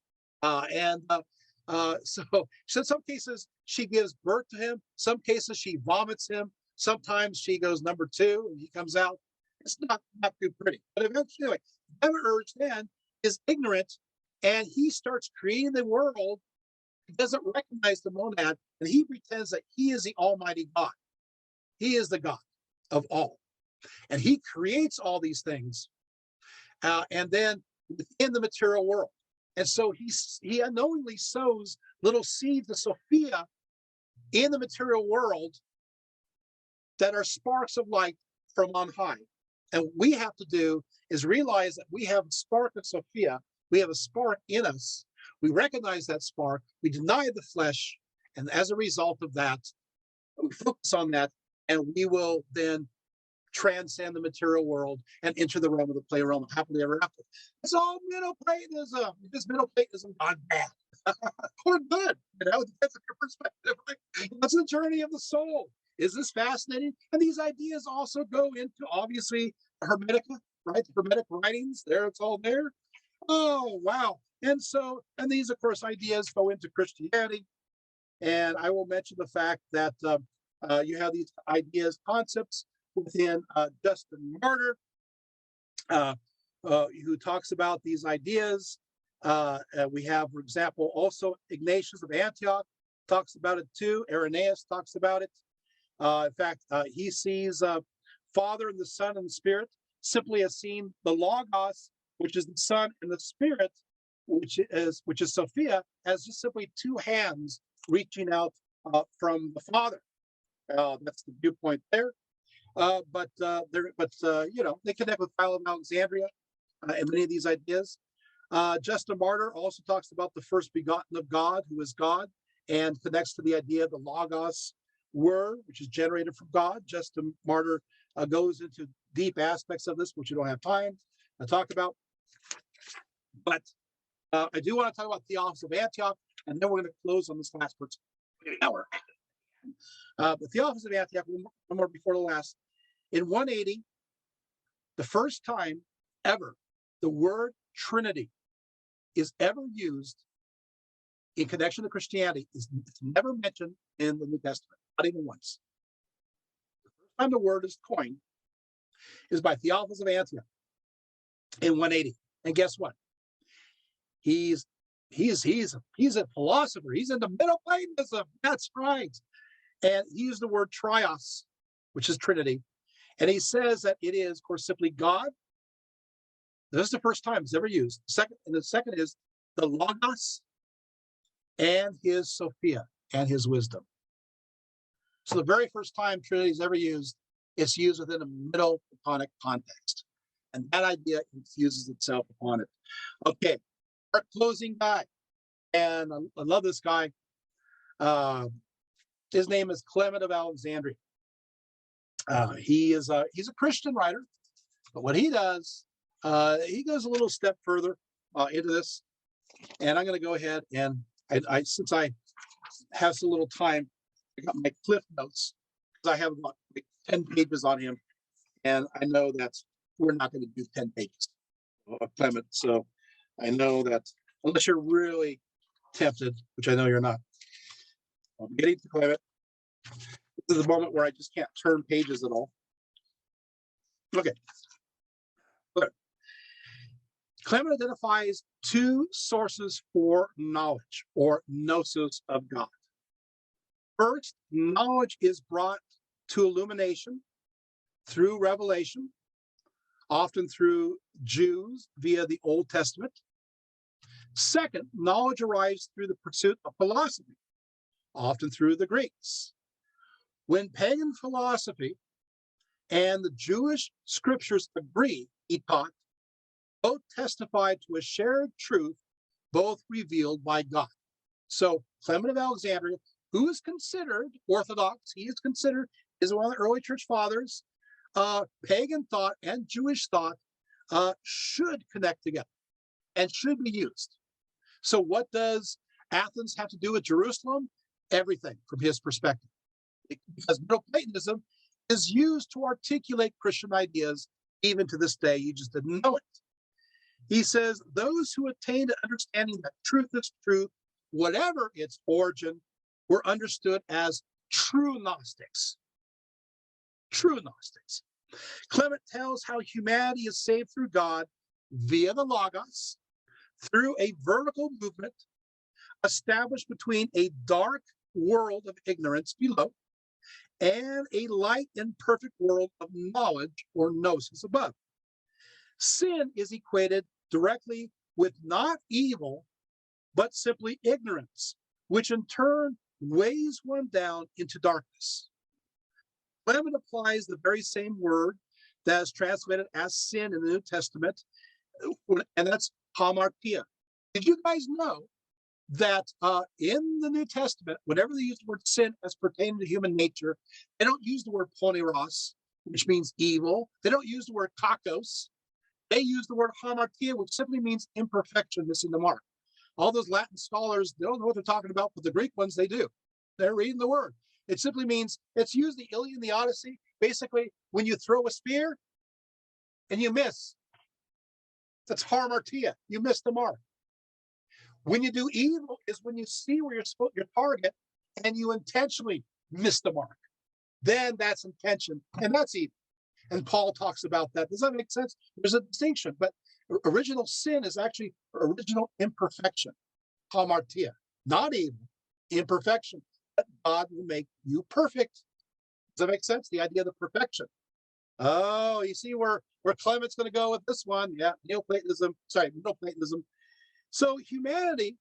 So in some cases she gives birth to him. Some cases she vomits him. Sometimes she goes number 2 and he comes out. It's not too pretty. But eventually, anyway, Demiurge then is ignorant and he starts creating the world. He doesn't recognize the monad and he pretends that he is the Almighty God. He is the God of all. And he creates all these things. And then within the material world. And so he unknowingly sows little seeds of Sophia in the material world that are sparks of light from on high. And what we have to do is realize that we have a spark of Sophia. We have a spark in us. We recognize that spark. We deny the flesh. And as a result of that, we focus on that, and we will then transcend the material world and enter the realm of the play realm of happily ever after. It's all Middle Platonism. Is Middle Platonism gone bad or good? You know, depends on your perspective. Right? That's the journey of the soul. Is this fascinating? And these ideas also go into obviously Hermetica, right? The Hermetic writings. There, it's all there. Oh wow! And these, of course, ideas go into Christianity. And I will mention the fact that you have these ideas, concepts within Justin Martyr, who talks about these ideas. We have, for example, also Ignatius of Antioch talks about it too. Irenaeus talks about it. In fact, he sees Father and the Son and the Spirit simply as seeing the Logos, which is the Son, and the Spirit, which is Sophia, as just simply two hands reaching out from the Father. That's the viewpoint there. But you know, they connect with Philo of Alexandria and many of these ideas. Justin Martyr also talks about the first begotten of God, who is God, and connects to the idea of the Logos word, which is generated from God. Justin Martyr goes into deep aspects of this, which we don't have time to talk about. But I do want to talk about Theophilus of Antioch, and then we're going to close on this last part. But Theophilus of Antioch, one more before the last. In 180, the first time ever the word Trinity is ever used in connection to Christianity is never mentioned in the New Testament, not even once. The first time the word is coined is by Theophilus of Antioch in 180. And guess what? He's a philosopher. He's into Middle Platonism. That's right. And he used the word trios, which is Trinity. And he says that it is, of course, simply God. This is the first time it's ever used. The second is the Logos and his Sophia and his wisdom. So the very first time Trinity is ever used, it's used within a Middle Platonic context. And that idea infuses itself upon it. Okay, our closing guy. And I love this guy. His name is Clement of Alexandria. He's a Christian writer, but what he does, he goes a little step further into this. And I'm going to go ahead and since I have so little time, I got my cliff notes because I have about 10 pages on him, and I know that we're not going to do 10 pages of Clement. So I know that unless you're really tempted, which I know you're not, I'm getting to Clement. This is the moment where I just can't turn pages at all. Okay. Good. Clement identifies two sources for knowledge, or gnosis of God. First, knowledge is brought to illumination through revelation, often through Jews via the Old Testament. Second, knowledge arrives through the pursuit of philosophy, often through the Greeks. When pagan philosophy and the Jewish scriptures agree, he taught, both testify to a shared truth, both revealed by God. So Clement of Alexandria, who is considered Orthodox, he is considered, is one of the early church fathers, pagan thought and Jewish thought should connect together and should be used. So what does Athens have to do with Jerusalem? Everything from his perspective. Because Middle Platonism is used to articulate Christian ideas even to this day. You just didn't know it. He says, those who attain to understanding that truth is truth, whatever its origin, were understood as true Gnostics. True Gnostics. Clement tells how humanity is saved through God via the Logos, through a vertical movement established between a dark world of ignorance below and a light and perfect world of knowledge or gnosis above. Sin is equated directly with not evil, but simply ignorance, which in turn weighs one down into darkness. Clement applies the very same word that is translated as sin in the New Testament, and that's hamartia. Did you guys know that in the New Testament, whenever they use the word sin as pertaining to human nature, they don't use the word poneros, which means evil. They don't use the word kakos. They use the word hamartia, which simply means imperfection, missing the mark. All those Latin scholars, they don't know what they're talking about, but the Greek ones, they do. They're reading the word. It simply means, it's used the Iliad and the Odyssey. Basically, when you throw a spear and you miss, that's hamartia. You miss the mark. When you do evil is when you see where your target and you intentionally miss the mark. Then that's intention, and that's evil. And Paul talks about that. Does that make sense? There's a distinction, but original sin is actually original imperfection, hamartia, not evil, imperfection. But God will make you perfect. Does that make sense? The idea of the perfection. Oh, you see where Clement's going to go with this one? Yeah, Middle Platonism. So humanity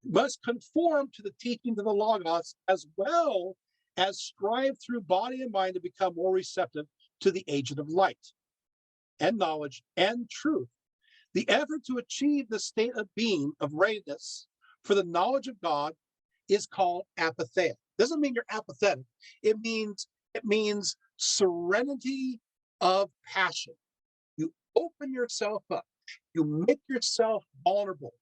must conform to the teachings of the Logos, as well as strive through body and mind to become more receptive to the agent of light and knowledge and truth. The effort to achieve the state of being, of readiness for the knowledge of God, is called apatheia. Doesn't mean you're apathetic. It means serenity of passion. You open yourself up. You make yourself vulnerable,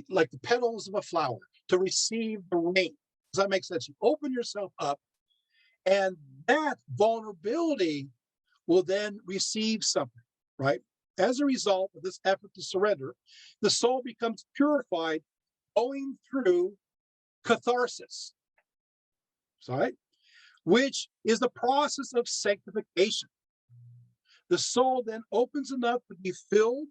like the petals of a flower, to receive the rain. Does that make sense? You open yourself up, and that vulnerability will then receive something, right? As a result of this effort to surrender, the soul becomes purified, going through catharsis, right? Which is the process of sanctification. The soul then opens enough to be filled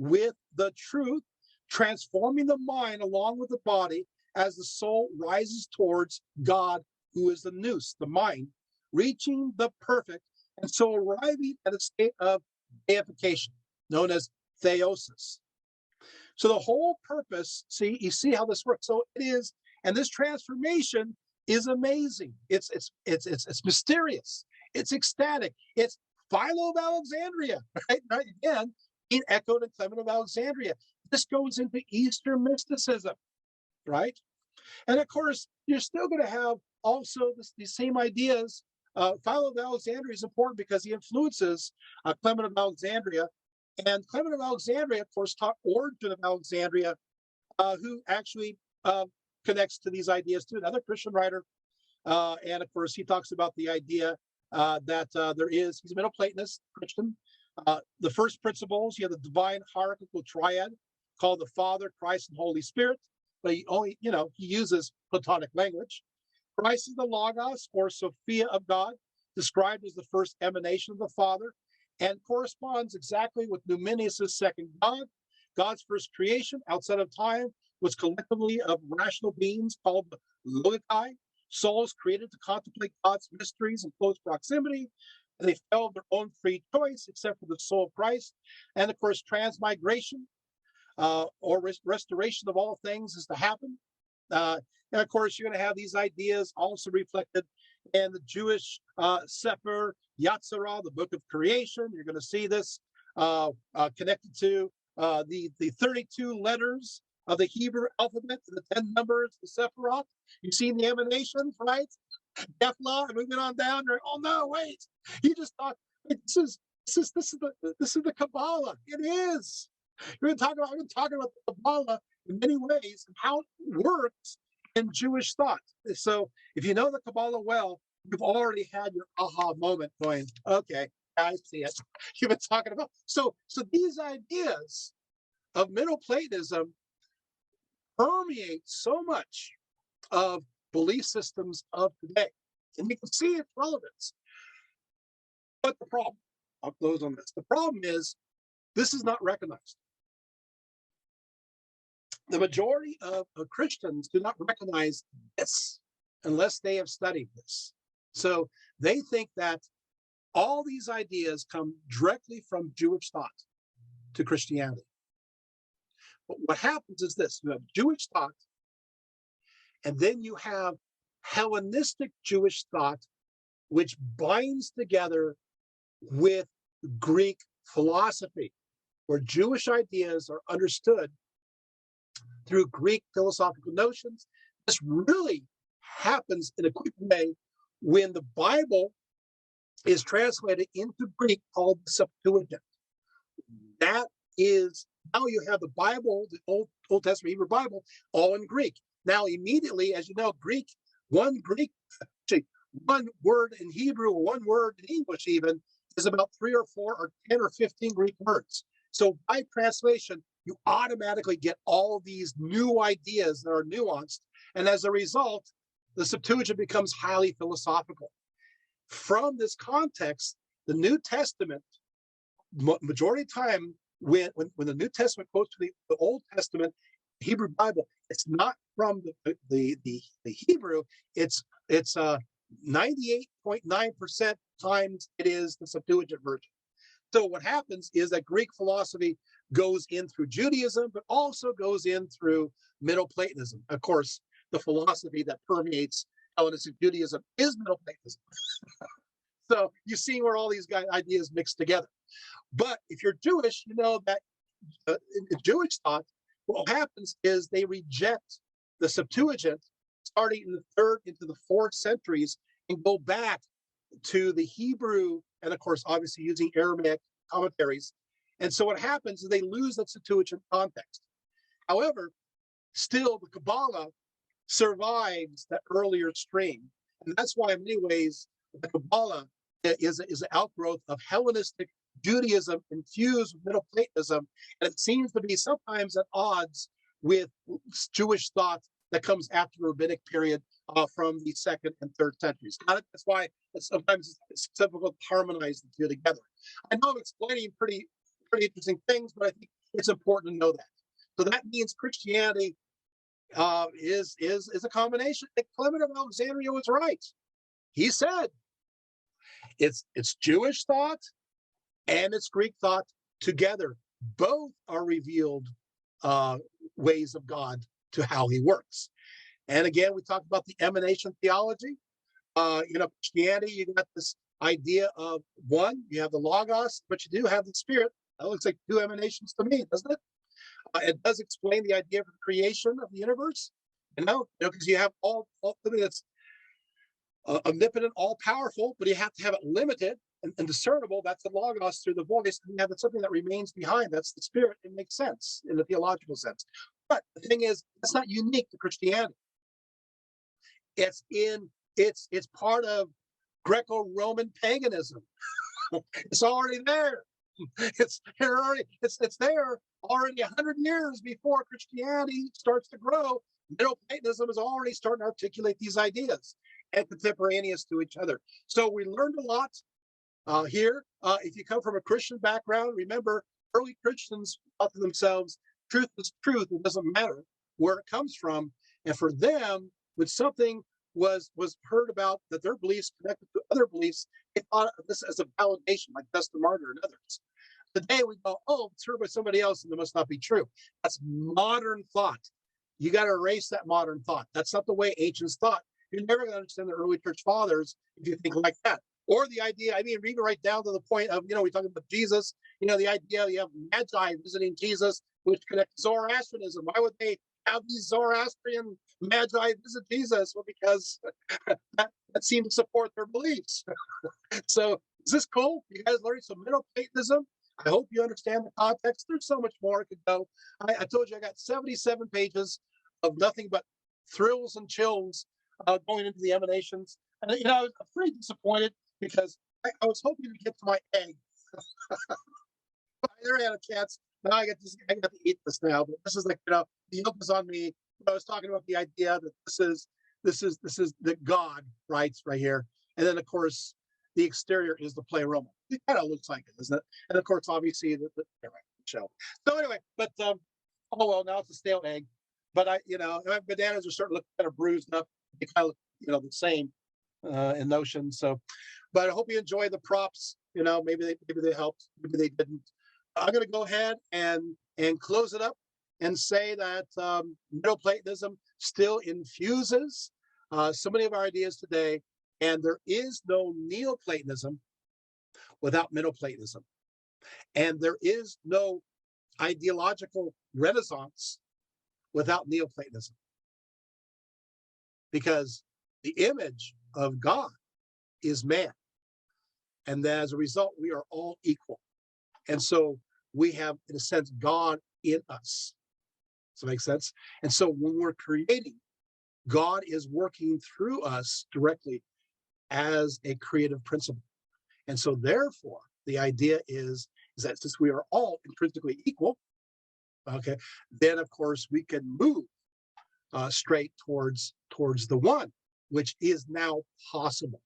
with the truth, transforming the mind along with the body as the soul rises towards God, who is the nous, the mind, reaching the perfect, and so arriving at a state of deification, known as theosis. So the whole purpose, you see how this works. So it is, and this transformation is amazing. It's mysterious. It's ecstatic. It's Philo of Alexandria, right? Again, being echoed in Clement of Alexandria. This goes into Eastern mysticism, right? And of course, you're still going to have also these same ideas. Philo of Alexandria is important because he influences Clement of Alexandria. And Clement of Alexandria, of course, taught Origen of Alexandria, who actually connects to these ideas too. Another Christian writer. And of course, he talks about the idea that he's a Middle Platonist Christian, The first principles, you have the divine hierarchical triad called the Father, Christ, and Holy Spirit. But he only, he uses Platonic language. Christ is the Logos, or Sophia of God, described as the first emanation of the Father, and corresponds exactly with Numenius' second God. God's first creation outside of time was collectively of rational beings called the Logikai, souls created to contemplate God's mysteries in close proximity. And they fell of their own free choice, except for the soul of Christ. And of course, transmigration or restoration of all things is to happen. And of course, you're going to have these ideas also reflected in the Jewish Sefer Yetzirah, the book of creation. You're going to see this connected to the 32 letters of the Hebrew alphabet, the 10 numbers, the Sephirot. You've seen the emanations, right? Kepler, and we went on down there. Oh no, wait! He just thought this is the Kabbalah. It is. I've been talking about the Kabbalah in many ways and how it works in Jewish thought. So if you know the Kabbalah well, you've already had your aha moment going, okay, I see it. You've been talking about so these ideas of Middle Platonism permeate so much of belief systems of today. And you can see its relevance. But the problem, I'll close on this. The problem is this is not recognized. The majority of Christians do not recognize this unless they have studied this. So they think that all these ideas come directly from Jewish thought to Christianity. But what happens is this: you have Jewish thought, and then you have Hellenistic Jewish thought, which binds together with Greek philosophy, where Jewish ideas are understood through Greek philosophical notions. This really happens in a quick way when the Bible is translated into Greek, called the Septuagint. That is, now you have the Bible, the Old Testament Hebrew Bible, all in Greek. Now, immediately, as you know, one word in Hebrew or one word in English even is about 3 or 4 or 10 or 15 Greek words. So by translation, you automatically get all these new ideas that are nuanced. And as a result, the Septuagint becomes highly philosophical. From this context, the New Testament, majority of time, when the New Testament quotes to the Old Testament Hebrew Bible, it's not from the Hebrew. It's 98.9% times it is the Septuagint version. So what happens is that Greek philosophy goes in through Judaism, but also goes in through Middle Platonism. Of course, the philosophy that permeates Hellenistic Judaism is Middle Platonism. So you see where all these ideas mix together. But if you're Jewish, you know that in Jewish thought, what happens is they reject the Septuagint starting in the 3rd into the 4th centuries and go back to the Hebrew, and of course, obviously using Aramaic commentaries. And so what happens is they lose that Septuagint context. However, still the Kabbalah survives that earlier stream. And that's why in many ways, the Kabbalah is an outgrowth of Hellenistic Judaism infused with Middle Platonism. And it seems to be sometimes at odds with Jewish thought that comes after the rabbinic period from the 2nd and 3rd centuries. That's why sometimes it's difficult to harmonize the two together. I know I'm explaining pretty interesting things, but I think it's important to know that. So that means Christianity is a combination. And Clement of Alexandria was right. He said it's Jewish thought and it's Greek thought together. Both are revealed ways of God to how he works. And again, we talked about the emanation theology. Christianity, you got this idea of one, you have the Logos, but you do have the Spirit. That looks like 2 emanations to me, doesn't it? It does explain the idea of the creation of the universe, because you have all something that's omnipotent, all powerful, but you have to have it limited and discernible. That's the Logos through the voice. And you have something that remains behind. That's the Spirit. It makes sense in the theological sense. But the thing is, it's not unique to Christianity. It's part of Greco-Roman paganism. It's already there. It's here already. It's there already 100 years before Christianity starts to grow. Middle Platonism is already starting to articulate these ideas and contemporaneous to each other. So we learned a lot here. If you come from a Christian background, remember early Christians thought to themselves, truth is truth. It doesn't matter where it comes from. And for them, when something was heard about that their beliefs connected to other beliefs, they thought of this as a validation, like Dustin Martyr and others. Today we go, oh, it's heard by somebody else and it must not be true. That's modern thought. You got to erase that modern thought. That's not the way ancients thought. You're never going to understand the early church fathers if you think like that. Or the idea, I mean, even right down to the point of, we're talking about Jesus, the idea you have Magi visiting Jesus, which connects to Zoroastrianism. Why would they have these Zoroastrian Magi visit Jesus? Well, because that seemed to support their beliefs. So is this cool? You guys learning some Middle Platonism? I hope you understand the context. There's so much more it could go. I told you I got 77 pages of nothing but thrills and chills going into the emanations. And, I was pretty disappointed because I was hoping to get to my egg. But I never had a chance. Now I got to eat this now. But this is like, the yoke is on me. I was talking about the idea that this is the God writes right here. And then, of course, the exterior is the play Roma. It kind of looks like it, doesn't it? And of course, obviously, the shell. So anyway, but oh well, now it's a stale egg. But my bananas are starting to look kind of bruised up. They kind of look, the same in notion. So, but I hope you enjoy the props. Maybe they helped, maybe they didn't. I'm going to go ahead and close it up and say that Middle Platonism still infuses so many of our ideas today, and there is no Neoplatonism without Middle Platonism, and there is no ideological renaissance without Neoplatonism, because the image of God is man, and as a result, we are all equal, and so we have, in a sense, God in us. Does that make sense? And so when we're creating, God is working through us directly as a creative principle. And so therefore, the idea is that since we are all intrinsically equal, okay, then of course we can move straight towards the one, which is now possible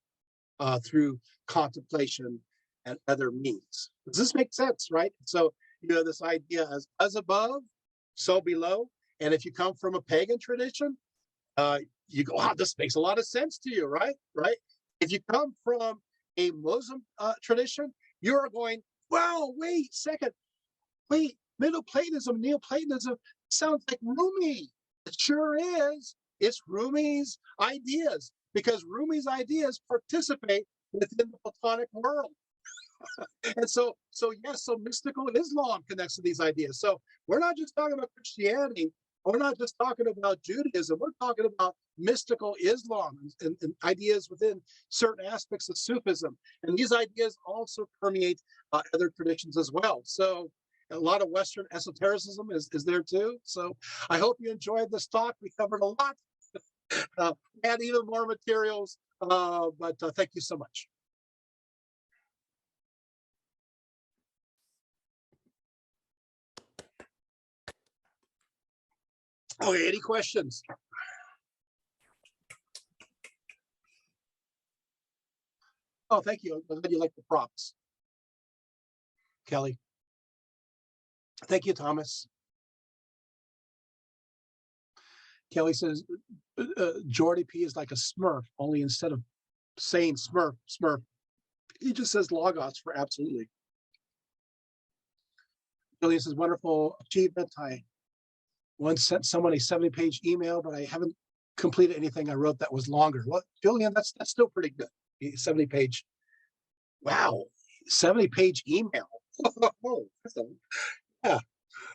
through contemplation and other means. Does this make sense, right? So, this idea as above, so below. And if you come from a pagan tradition, you go, wow, this makes a lot of sense to you, right? Right? If you come from a Muslim tradition, you're going, wow, wait a second. Wait, Middle Platonism, Neoplatonism sounds like Rumi. It sure is. It's Rumi's ideas, because Rumi's ideas participate within the Platonic world. And so yes, so mystical Islam connects to these ideas. So we're not just talking about Christianity. We're not just talking about Judaism. We're talking about mystical Islam and ideas within certain aspects of Sufism. And these ideas also permeate other traditions as well. So a lot of Western esotericism is there too. So I hope you enjoyed this talk. We covered a lot. And even more materials. But thank you so much. Okay, any questions? Oh, thank you. I'm glad you like the props. Kelly. Thank you, Thomas. Kelly says, Jordy P is like a Smurf, only instead of saying Smurf, he just says Logos for absolutely. Julia says, wonderful achievement. I once sent someone a 70-page email, but I haven't completed anything I wrote that was longer. Well, Julian, that's still pretty good. 70-page. Wow, 70-page email. Yeah.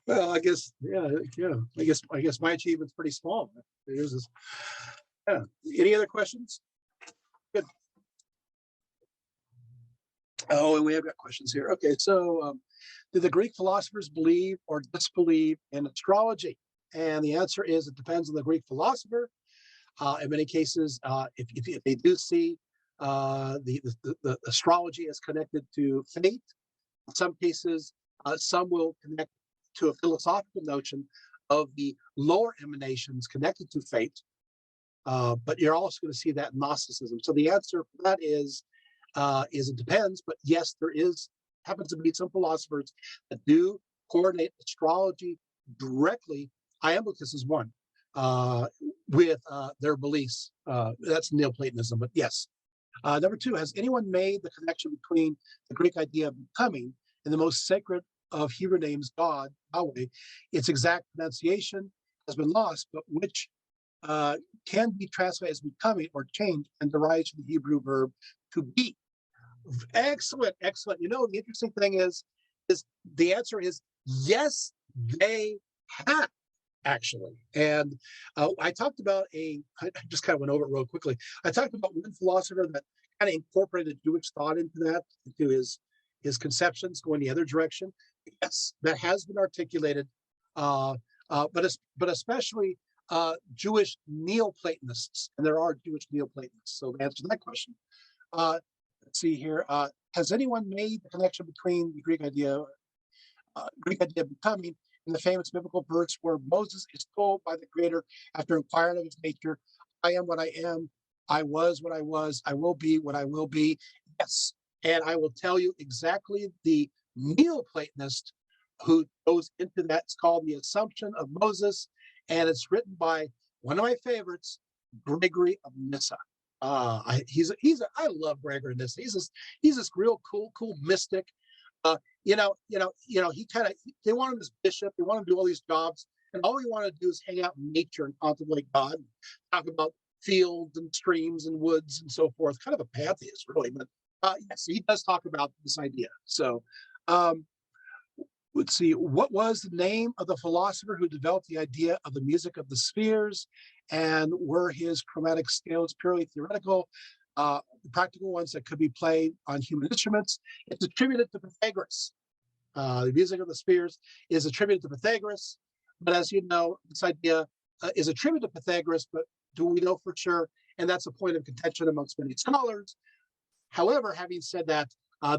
Well, I guess, yeah. I guess my achievement's pretty small. Yours is, yeah. Any other questions? Good. Oh, and we have got questions here. Okay, so did the Greek philosophers believe or disbelieve in astrology? And the answer is it depends on the Greek philosopher. In many cases, if they do see the astrology as connected to fate, In some cases, some will connect to a philosophical notion of the lower emanations connected to fate. But you're also going to see that in Gnosticism. So the answer for that is it depends. But yes, there happens to be some philosophers that do coordinate astrology directly. Iamblichus is one with their beliefs. That's Neoplatonism. But yes. Number two, has anyone made the connection between the Greek idea of becoming and the most sacred of Hebrew names, God, Yahweh? Its exact pronunciation has been lost, but which can be translated as becoming or change and derives from the Hebrew verb to be. Excellent, excellent. You know, the interesting thing is the answer is yes, they have. Actually, and I talked about I just kind of went over it real quickly. I talked about one philosopher that kind of incorporated Jewish thought into that, into his conceptions going the other direction. Yes, that has been articulated, but especially Jewish Neoplatonists, and there are Jewish Neoplatonists. So to answer that question, let's see here. Has anyone made the connection between the Greek idea of becoming in the famous biblical verse where Moses is told by the Creator after inquiring of his nature, I am what I am, I was what I was, I will be what I will be. Yes. And I will tell you exactly the Neoplatonist who goes into that. It's called The Assumption of Moses, and it's written by one of my favorites, Gregory of Nyssa. I love Gregory of Nyssa. He's this real cool mystic. He they want him as bishop, they want him to do all these jobs, and all he wanted to do is hang out in nature and contemplate God, and talk about fields and streams and woods and so forth. Kind of a pantheist, really. But yes, he does talk about this idea. So let's see, what was the name of the philosopher who developed the idea of the music of the spheres, and were his chromatic scales purely theoretical? The practical ones that could be played on human instruments. It's attributed to Pythagoras. The music of the spheres is attributed to Pythagoras, but as you know, this idea is attributed to Pythagoras, but do we know for sure? And that's a point of contention amongst many scholars. However, having said that,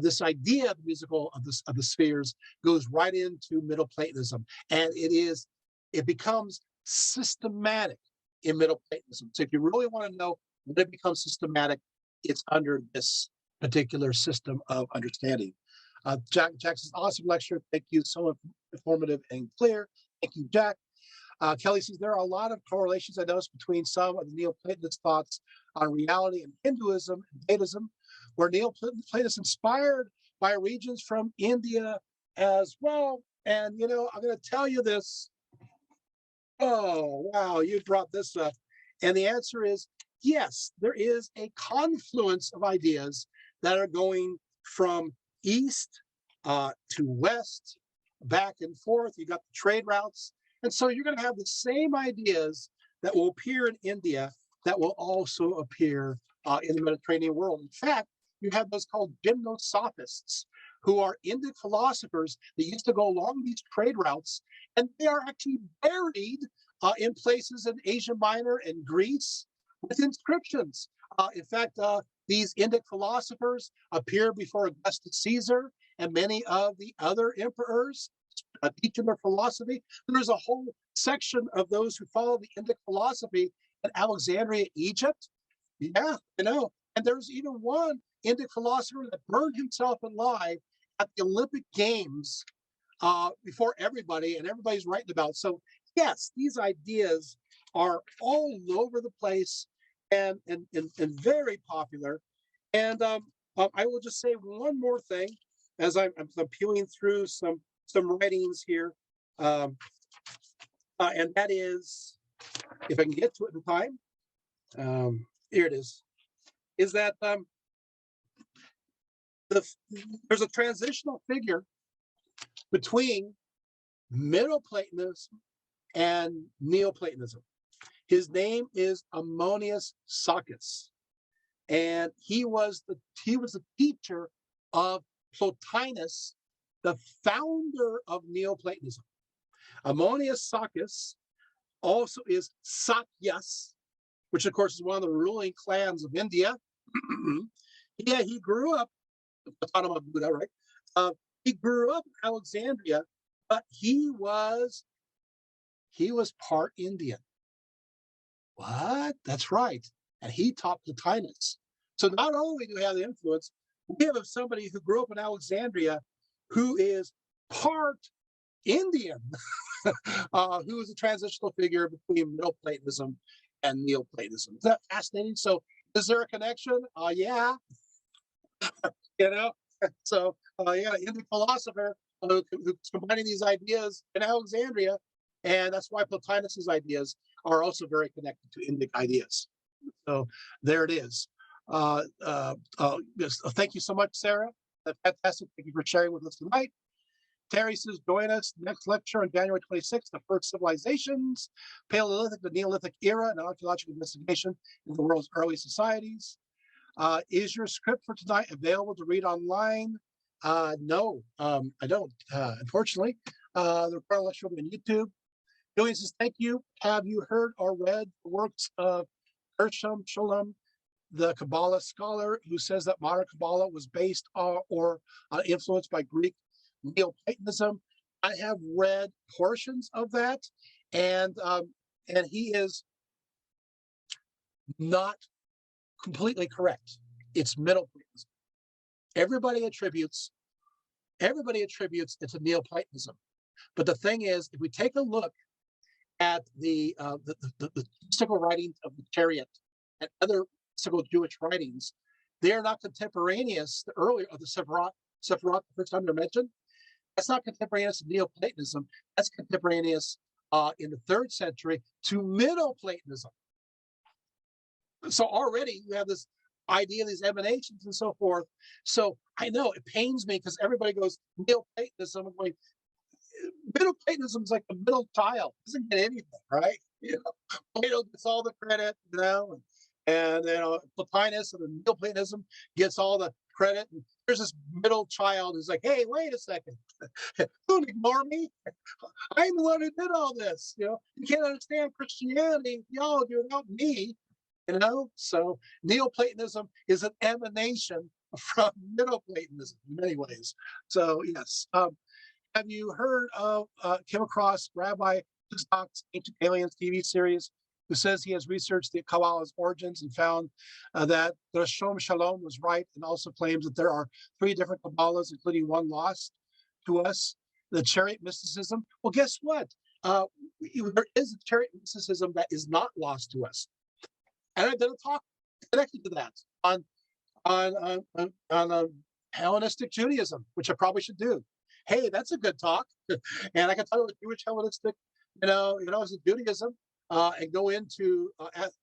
this idea of the musical of the spheres goes right into Middle Platonism, and it becomes systematic in Middle Platonism. So if you really want to know when it becomes systematic, it's under this particular system of understanding. Jackson's awesome lecture. Thank you. So informative and clear. Thank you, Jack. Kelly says there are a lot of correlations I noticed between some of the Neoplatonist thoughts on reality and Hinduism and Buddhism, where Neoplatonists inspired by regions from India as well. And, you know, I'm going to tell you this. Oh, wow, you brought this up. And the answer is yes, there is a confluence of ideas that are going from east to west, back and forth. You got the trade routes. And so you're going to have the same ideas that will appear in India that will also appear in the Mediterranean world. In fact, you have those called gymnosophists, who are Indic philosophers that used to go along these trade routes, and they are actually buried in places in Asia Minor and Greece with inscriptions. In fact, these Indic philosophers appear before Augustus Caesar and many of the other emperors, teaching their philosophy. There's a whole section of those who follow the Indic philosophy in Alexandria, Egypt. Yeah, I know. And there's even one Indic philosopher that burned himself alive at the Olympic Games before everybody, and everybody's writing about it. So yes, these ideas are all over the place and very popular. And I will just say one more thing as I'm peeling through some writings here, and that is, if I can get to it in time, here it is that there's a transitional figure between Middle Platonism and Neoplatonism. His name is Ammonius Saccas, and he was the teacher of Plotinus, the founder of Neoplatonism. Ammonius Saccas also is Sakyas, which of course is one of the ruling clans of India. Yeah, he grew up Gautama Buddha, right? He grew up in Alexandria, but he was part Indian. What? That's right. And he taught Plotinus. So not only do we have the influence, we have somebody who grew up in Alexandria who is part Indian, who is a transitional figure between Middle Platonism and Neoplatonism. Is that fascinating? So is there a connection? Yeah. You know, so yeah, Indian philosopher who's combining these ideas in Alexandria, and that's why Plotinus's ideas are also very connected to Indic ideas. So there it is. Yes, thank you so much, Sarah. That's fantastic. Thank you for sharing with us tonight. Terry says, join us next lecture on January 26th, the first civilizations, Paleolithic to Neolithic era, and archaeological investigation in the world's early societies. Is your script for tonight available to read online? No, I don't, unfortunately. The recording lecture will be on YouTube. Julian says, thank you. Have you heard or read the works of Gershom Sholem, the Kabbalah scholar, who says that modern Kabbalah was based or influenced by Greek Neoplatonism? I have read portions of that, and he is not completely correct. It's Middle Platonism. Everybody attributes it to Neoplatonism, but the thing is, if we take a look at the mystical writings of the Chariot and other mystical Jewish writings, they are not contemporaneous. The earlier of the Seforit, the first time they're mentioned, that's not contemporaneous to Neoplatonism. That's contemporaneous in the 3rd century to Middle Platonism. So already you have this idea of these emanations and so forth. So I know it pains me because everybody goes Neoplatonism. I'm going, Middle Platonism is like the middle child. It doesn't get anything, right? You know, Plato gets all the credit, you know, and you know, Plotinus and the Neoplatonism gets all the credit. And there's this middle child who's like, hey, wait a second. Don't ignore me. I'm the one who did all this. You know, you can't understand Christianity, theology without me. You know, so Neoplatonism is an emanation from Middle Platonism in many ways. So yes, have you heard of came across Rabbi Hiscock's Ancient Aliens TV series, who says he has researched the Kabbalah's origins and found that Gershom Sholem was right, and also claims that there are 3 different Kabbalahs, including one lost to us, the Chariot mysticism? Well, guess what? There is a Chariot mysticism that is not lost to us. And I've done a talk connected to that on Hellenistic Judaism, which I probably should do. Hey, that's a good talk. And I can talk about Jewish Hellenistic, as a Judaism, and go into,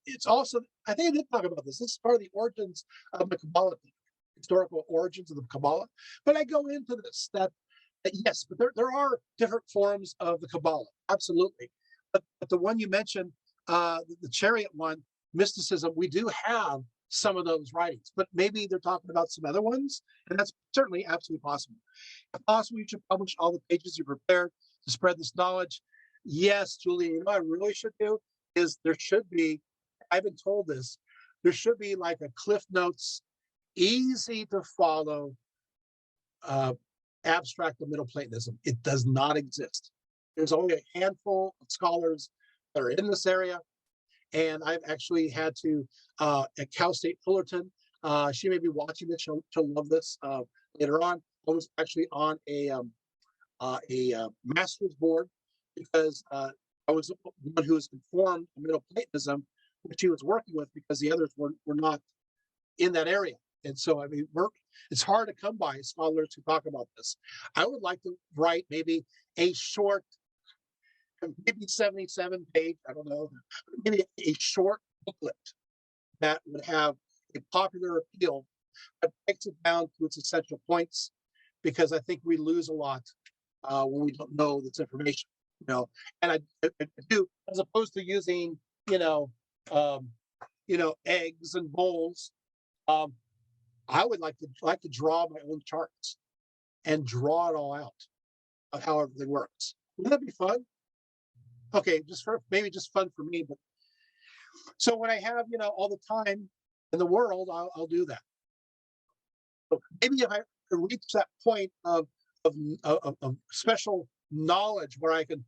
it's also, I think I did talk about this. This is part of the origins of the Kabbalah, historical origins of the Kabbalah. But I go into this, that yes, but there are different forms of the Kabbalah, absolutely. But the one you mentioned, the Chariot one, mysticism, we do have some of those writings, but maybe they're talking about some other ones, and that's certainly absolutely possible. If possible, you should publish all the pages you prepared to spread this knowledge. Yes, Julie, you know what I really should do is there should be, I've been told this, there should be like a Cliff Notes, easy to follow abstract of Middle Platonism. It does not exist. There's only a handful of scholars that are in this area. And I've actually had to, at Cal State Fullerton, she may be watching this, she'll love this later on. I was actually on a master's board because I was one who was informed of Middle Platonism, which he was working with because the others were not in that area. And so, I mean, it's hard to come by scholars who talk about this. I would like to write maybe a short, maybe 77 page, I don't know, maybe a short booklet that would have a popular appeal that breaks it down to its essential points, because I think we lose a lot when we don't know this information, and I do, as opposed to using, eggs and bowls. I would like to draw my own charts and draw it all out of how everything works. Wouldn't that be fun? Okay, maybe just fun for me, but so when I have, all the time in the world, I'll do that. So maybe if I reach that point of of special knowledge where I can,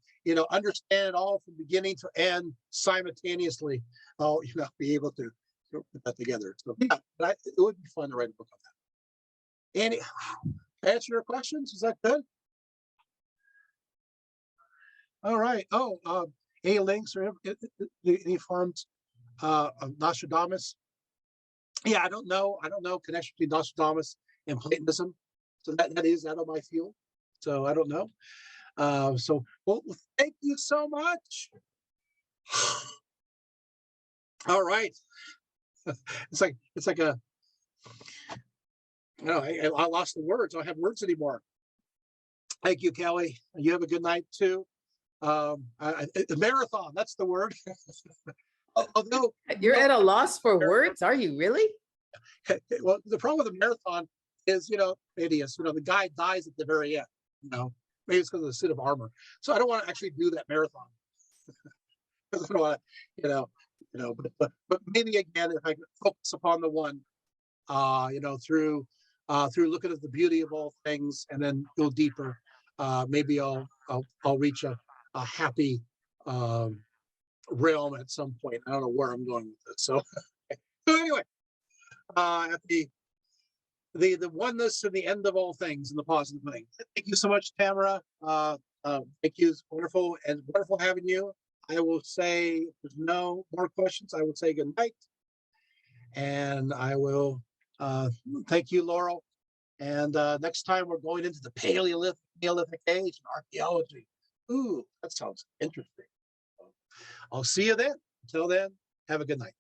understand it all from beginning to end simultaneously. I'll, be able to put that together. So yeah, but it would be fun to write a book on that. Any answer your questions? Is that good? All right. Oh, any links or any forms of Nostradamus? Yeah, I don't know connection between Nostradamus and Platonism. So that is out of my field. So I don't know. Well, thank you so much. All right. It's like a, I lost the words. I don't have words anymore. Thank you, Kelly. You have a good night too. A marathon, that's the word. Although you're at a loss for words, are you really? Well, the problem with a marathon is, hideous. The guy dies at the very end. Maybe it's because of the suit of armor. So I don't want to actually do that marathon. Because I don't want to, but maybe again, if I can focus upon the one, through looking at the beauty of all things and then go deeper, maybe I'll reach a happy realm at some point. I don't know where I'm going with this. So anyway, at the oneness and the end of all things and the positive thing. Thank you so much, Tamara. Thank you. It's wonderful having you. I will say, if there's no more questions, I will say good night. And I will thank you, Laurel. And next time we're going into the Paleolithic, Neolithic age and archaeology. Ooh, that sounds interesting. I'll see you then. Until then, have a good night.